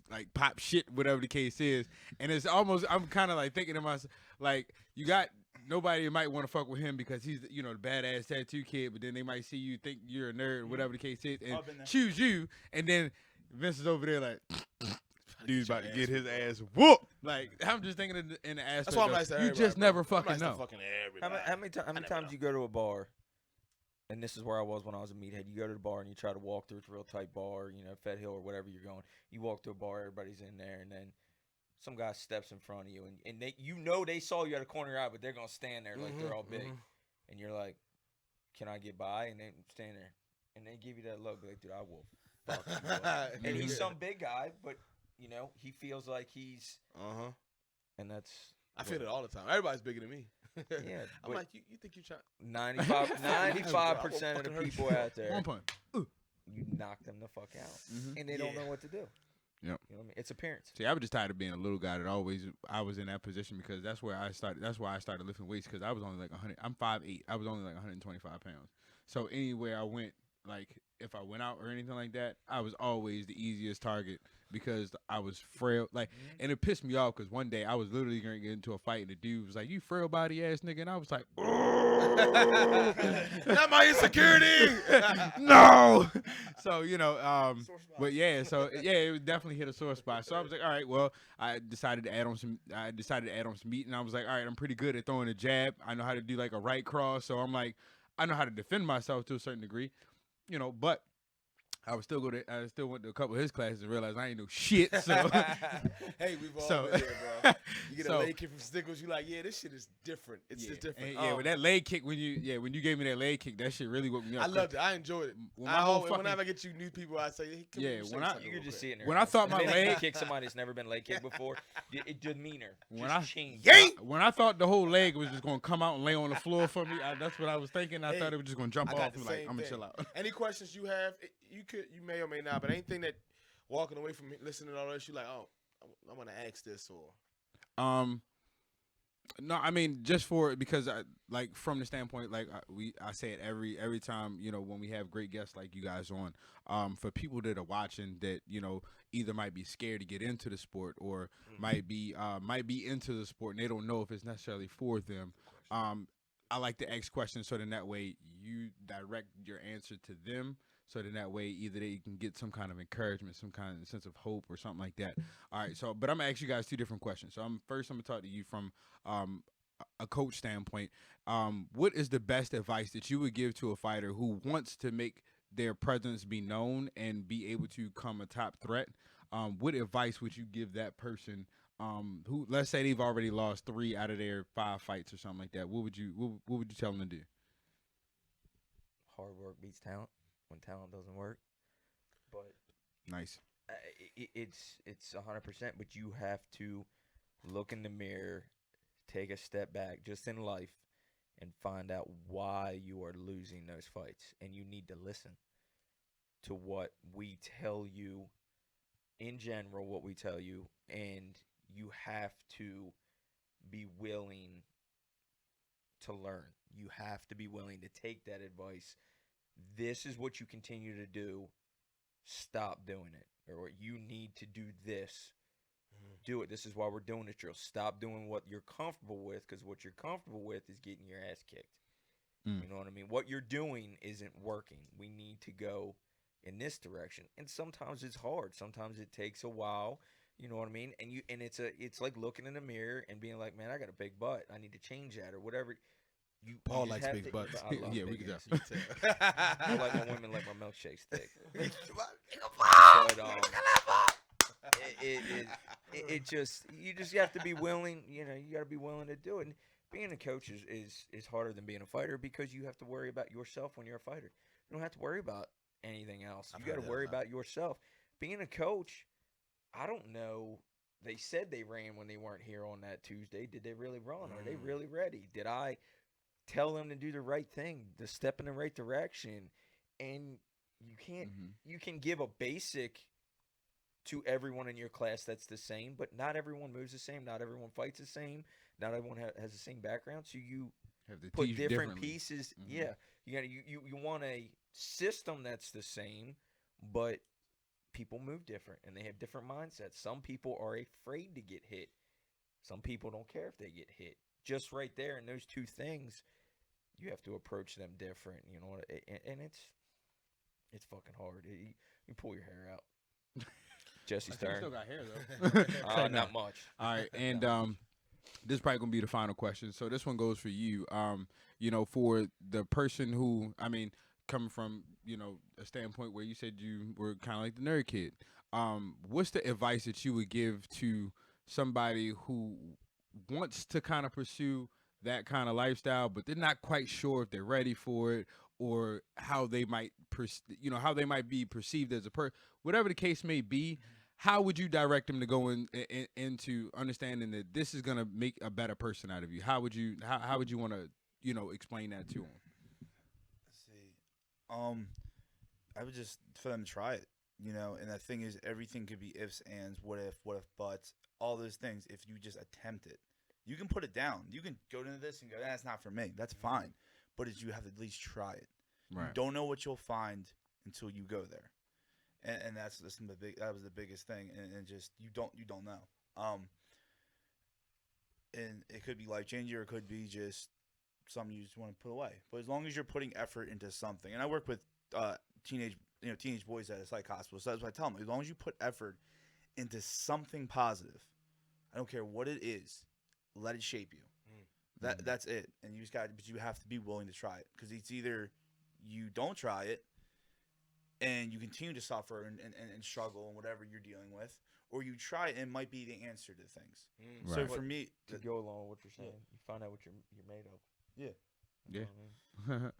B: like pop shit whatever the case is, and it's almost I'm kind of like thinking to myself like you got nobody might want to fuck with him because he's the badass tattoo kid, but then they might see you think you're a nerd whatever the case is and choose you, and then Vince is over there like. Dude's about to get his ass whooped. Like I'm just thinking in the aspect.
A: That's why I'm nice to
B: you just never fucking
A: nice
B: know.
C: How many times you go to a bar, and this is where I was when I was a meathead. You go to the bar and you try to walk through. It's a real tight bar, Fed Hill or whatever you're going. You walk to a bar, everybody's in there, and then some guy steps in front of you, and they they saw you at a corner of your eye, but they're gonna stand there like they're all big, and you're like, can I get by? And they stand there, and they give you that look, like, dude, I will fuck you. And he's some big guy, but. He feels like he's and that's
A: I feel it all the time. Everybody's bigger than me.
C: Yeah,
A: I'm like you think you try
C: 95% of the people out there
B: 1 point.
C: You knock them the fuck out and they don't know what to do.
B: Yep.
C: You know what I mean? It's appearance.
B: See, I was just tired of being a little guy that I was in that position because that's where I started. That's why I started lifting weights because I was only like 100. I'm 5'8". I was only like 125 pounds. So anywhere I went, like if I went out or anything like that, I was always the easiest target because I was frail. Like, and it pissed me off because one day I was literally going to get into a fight and the dude was like, "You frail body ass nigga," and I was like,
A: "Not my insecurity."
B: No. So but yeah, it definitely hit a sore spot. So I was like, all right, well, I decided to add on some meat, and I was like, all right, I'm pretty good at throwing a jab. I know how to do like a right cross, so I'm like, I know how to defend myself to a certain degree. But I still went to a couple of his classes and realized I ain't no shit. So
A: hey, we've all been there, bro. You get a leg kick from Stickles, you like, yeah, this shit is different. It's just different.
B: And, with that leg kick, when you gave me that leg kick, that shit really woke me up.
A: I loved it. I enjoyed it. Whenever I get you new people, I say, hey,
C: you could just see it in there.
B: When I thought my leg
C: kick somebody that's never been leg kicked before, it demeanor changed.
B: When I thought the whole leg was just gonna come out and lay on the floor for me, that's what I was thinking. I thought it was just gonna jump off and like I'm gonna chill out.
A: Any questions you have, you may or may not, but anything that walking away from listening to all this, you like, oh, I'm gonna ask this or
B: No, I mean just for because like from the standpoint like I say it every time when we have great guests like you guys on, for people that are watching that either might be scared to get into the sport or might be into the sport and they don't know if it's necessarily for them. I like to ask questions so then that way you direct your answer to them. So then that way either they can get some kind of encouragement, some kind of sense of hope or something like that. All right, so but I'm gonna ask you guys two different questions. So I'm gonna talk to you from um, a coach standpoint. What is the best advice that you would give to a fighter who wants to make their presence be known and be able to come a top threat? What advice would you give that person who, let's say, they've already lost 3 out of their 5 fights or something like that? What would you tell them to do?
C: Hard work beats talent when talent doesn't work. But
B: nice.
C: It's 100%. But you have to look in the mirror, take a step back, just in life, and find out why you are losing those fights. And you need to listen to what we tell you in general, what we tell you, and you have to be willing to learn. You have to be willing to take that advice. This is what you continue to do. Stop doing it. Or you need to do this. Do it. This is why we're doing this drill. Stop doing what you're comfortable with, because what you're comfortable with is getting your ass kicked. You know what I mean? What you're doing isn't working. We need to go in this direction. And sometimes it's hard. Sometimes it takes a while. You know what I mean? And it's like looking in the mirror and being like, man, I got a big butt. I need to change that or whatever.
A: Paul likes big butts.
B: Yeah, we can tell.
C: I like my women like my milkshakes thick. But it just you have to be willing. You got to be willing to do it. And being a coach is harder than being a fighter because you have to worry about yourself when you're a fighter. You don't have to worry about anything else. You got to worry about yourself. Being a coach, I don't know. They said they ran when they weren't here on that Tuesday. Did they really run? Are they really ready? Did I tell them to do the right thing, to step in the right direction? And you can't. You can give a basic to everyone in your class that's the same, but not everyone moves the same. Not everyone fights the same. Not everyone has the same background. So you
B: have to
C: put different pieces. Yeah, you want a system that's the same, but people move different and they have different mindsets. Some people are afraid to get hit. Some people don't care if they get hit. Just right there in those two things, you have to approach them different. You know, and it's fucking hard. You pull your hair out. Jesse's turn.
B: Still got hair though.
C: Not much.
B: All right, and this is probably gonna be the final question. So this one goes for you. For the person who, coming from a standpoint where you said you were kind of like the nerd kid, what's the advice that you would give to somebody who wants to kind of pursue that kind of lifestyle, but they're not quite sure if they're ready for it or how they might, how they might be perceived as a person, whatever the case may be? How would you direct them to go into understanding that this is gonna make a better person out of you? How would you want to explain that to them?
D: Let's see. I would just for them to try it, and the thing is, everything could be ifs, ands, what if, buts, all those things. If you just attempt it, you can put it down. You can go into this and go, that's not for me. That's fine. But you have to at least try it.
B: Right.
D: You don't know what you'll find until you go there. And that was the biggest thing. And just, you don't know. And it could be life-changing or it could be just something you just want to put away. But as long as you're putting effort into something. And I work with teenage boys at a psych hospital. So that's what I tell them. As long as you put effort into something positive, I don't care what it is, let it shape you. That's it. And you have to be willing to try it, because it's either you don't try it and you continue to suffer and struggle and whatever you're dealing with, or you try it and it might be the answer to things.
B: Right.
D: So for me,
C: to go along with what you're saying, you find out what you're made of.
D: Yeah.
C: You know what I mean?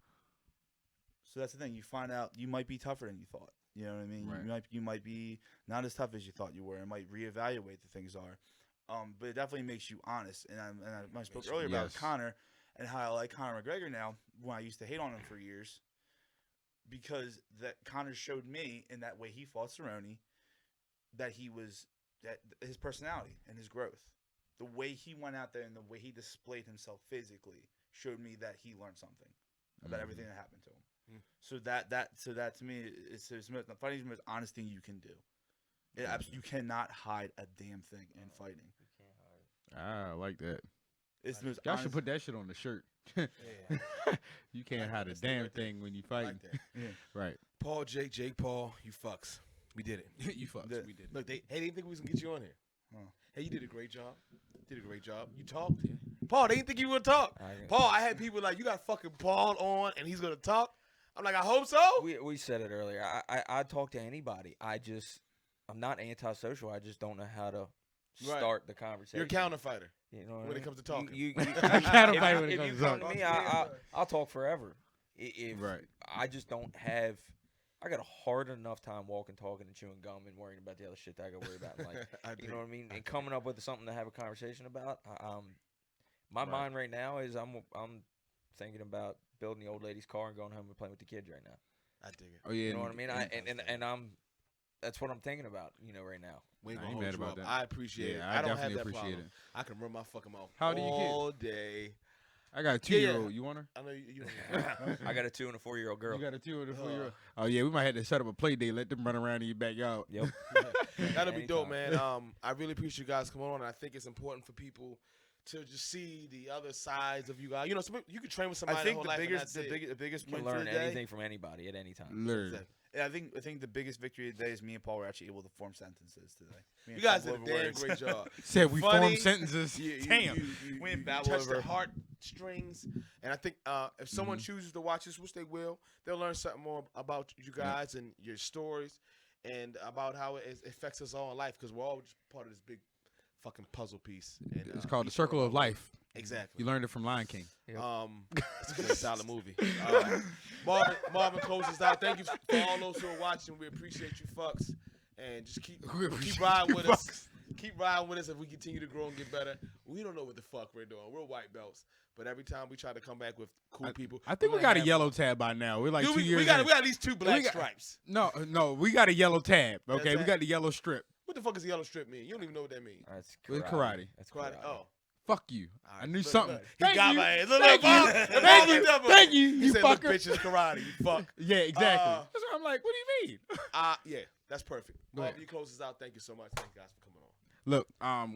D: So that's the thing. You find out you might be tougher than you thought. You know what I mean?
B: Right.
D: You might be not as tough as you thought you were. It might reevaluate the things are. But it definitely makes you honest. And I spoke earlier about Conor and how I like Conor McGregor now, when I used to hate on him for years, because that Conor showed me in that way he fought Cerrone that his personality and his growth. the way he went out there and the way he displayed himself physically showed me that he learned something about everything that happened to him. So that to me is the fighting is the most honest thing you can do. You cannot hide a damn thing in fighting.
C: You can't hide.
B: I like that.
D: It's the most
B: Y'all
D: honest.
B: should put that shit on the shirt. You can't hide a damn thing when you fighting. Right.
A: Paul, Jake, Paul, you fucks. We did it.
B: You fucks. We did it.
A: Look, they didn't think we was gonna get you on here.
D: Huh.
A: Hey, you did a great job. You talked. Paul, they didn't think you were gonna talk. Paul, I had people like, you got fucking Paul on and he's gonna talk. I'm like, I hope so.
C: We said it earlier. I talk to anybody. I'm not antisocial. I just don't know how to start the conversation.
A: You're a counter fighter.
C: You know what
A: when
C: I
A: it
C: mean?
A: comes to talking.
C: You
B: Counter fighter when it
C: if
B: comes
C: you
B: to
C: come to
B: talking.
C: me, I'll talk forever.
B: Right.
C: I just don't have. I got a hard enough time walking, talking, and chewing gum and worrying about the other shit that I got to worry about in life. You know what I mean? And coming up with something to have a conversation about. My mind right now is I'm thinking about building the old lady's car and going home and playing with the kids right now.
A: I dig it.
B: Oh yeah.
C: You know what I mean? And I'm. That's what I'm thinking about. Right now.
A: We ain't
B: I
A: gonna
B: ain't
A: hold
B: mad
A: you
B: about
A: up.
B: that.
A: I appreciate it.
B: I
A: don't have
B: definitely
A: that
B: appreciate
A: problem.
B: it.
A: I can run my fucking mouth
B: How old are your kids?
A: all day.
B: I got a 2-year-old. You want her?
A: I know you don't.
C: I got a 2 and a 4-year-old girl.
B: You got a 2 and a 4-year-old. Oh yeah, we might have to set up a play day. Let them run around in your backyard.
C: Yep.
A: That'll be dope,
C: Anytime.
A: man. I really appreciate you guys coming on, and I think it's important for people to just see the other sides of you guys. You can train with somebody.
D: I think
A: their whole
D: the
A: life
D: biggest
A: and that's it.
D: the biggest
C: You can
D: win for
C: learn
D: the day.
C: anything from anybody at any time.
B: Literally.
D: Yeah, I think the biggest victory of the day is me and Paul were actually able to form sentences today.
A: You guys did a damn great job.
B: Said we
A: Funny.
B: formed sentences. Damn.
A: We
D: didn't babble
A: touched
D: over.
A: the heartstrings, and I think if someone chooses to watch this, which they will, they'll learn something more about you guys and your stories, and about how it affects us all in life, because we're all just part of this big fucking puzzle piece. And,
B: It's called The
A: each
B: Circle
A: one
B: of Life.
A: Exactly.
B: You learned it from Lion King.
A: It's a great solid movie. Marvin closes out. Thank you for all those who are watching. We appreciate you fucks, and just keep riding with us. Keep riding with us as we continue to grow and get better. We don't know what the fuck we're doing. We're white belts, but every time we try to come back with cool people,
B: I think we got a yellow tab by now. We're like 2 years.
A: We got
B: in.
A: at least 2 black stripes.
B: No, we got a yellow tab. Okay,
A: That's
B: we
A: it.
B: got the yellow strip.
A: What the fuck is a yellow strip mean? You don't even know what that means.
C: That's
B: With
C: karate.
B: karate.
C: That's
A: Karate. Oh.
B: Fuck you.
A: All
B: I
A: right,
B: knew
A: look,
B: something.
A: look.
B: Thank
A: He got
B: you.
A: my ass.
B: Thank you. Thank you. Thank you.
A: He
B: You
A: said, look,
B: fucker.
A: bitches, karate. You fuck.
B: Yeah, exactly. That's what I'm like. What do you mean?
A: Yeah, that's perfect.
B: Go ahead.
A: Marvin, you close this out. Thank you so much. Thank you guys for coming on.
B: Look,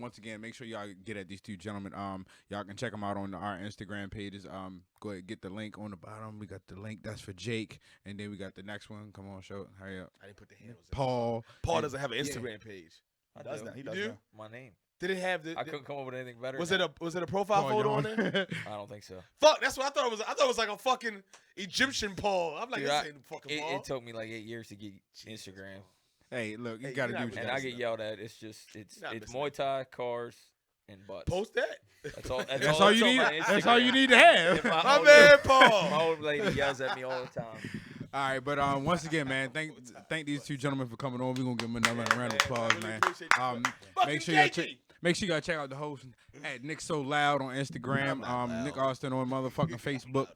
B: once again, make sure y'all get at these 2 gentlemen. Y'all can check them out on our Instagram pages. Go ahead, get the link on the bottom. We got the link. That's for Jake, and then we got the next one. Come on, show it. Hurry up.
A: I didn't put the handles in.
B: Paul.
A: Paul
B: and-
A: doesn't have an Instagram page.
C: I
D: Does
C: do.
D: now. He
A: You
D: does
A: do?
D: now.
C: My name.
A: Did it have the?
C: I couldn't come up with anything better.
A: Was
C: than
A: it a profile
B: Paul
A: photo on
B: Yohn.
A: there?
C: I don't think so.
A: Fuck, that's what I thought it was. I thought it was like a fucking Egyptian Paul. I'm like,
C: Dude,
A: this ain't fucking Paul.
C: It took me like 8 years to get Instagram,
B: Hey, look, you
A: Hey,
B: got to
A: you're
B: do
A: not
B: what you
C: and
B: got
C: I
B: to
C: get
B: do.
C: yelled at. It's
A: not
C: it's
A: missing
C: Muay Thai, cars, and butts.
A: Post that.
C: That's all.
B: That's all you need.
C: on my
B: That's all you
C: Instagram.
B: need to have.
A: My
C: old
A: man,
C: lady-
A: Paul.
C: My old lady yells at me all the time.
B: All right, but once again, man, thank these 2 gentlemen for coming on. We're gonna give them another round of applause,
A: really
B: man.
A: appreciate you.
B: Make sure you all check out the host at Nick So Loud on Instagram. Nick Austin on motherfucking Facebook.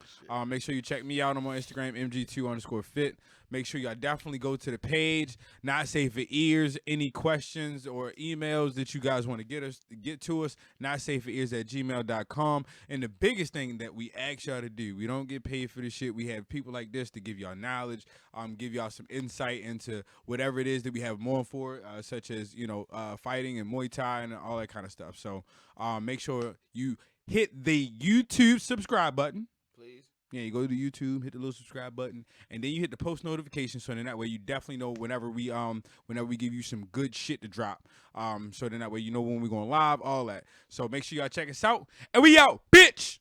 B: Make sure you check me out. I'm on Instagram, MG2_fit. Make sure y'all definitely go to the page. Not Safe for Ears. Any questions or emails that you guys want to get to us, notsafe4ears@gmail.com. And the biggest thing that we ask y'all to do, we don't get paid for this shit. We have people like this to give y'all knowledge, give y'all some insight into whatever it is that we have more for, such as fighting and Muay Thai and all that kind of stuff. So make sure you hit the YouTube subscribe button.
A: Please.
B: Yeah, you go to YouTube, hit the little subscribe button, and then you hit the post notification, so then that way you definitely know whenever we give you some good shit to drop. So then that way you know when we're going live, all that. So make sure y'all check us out, and we out, bitch.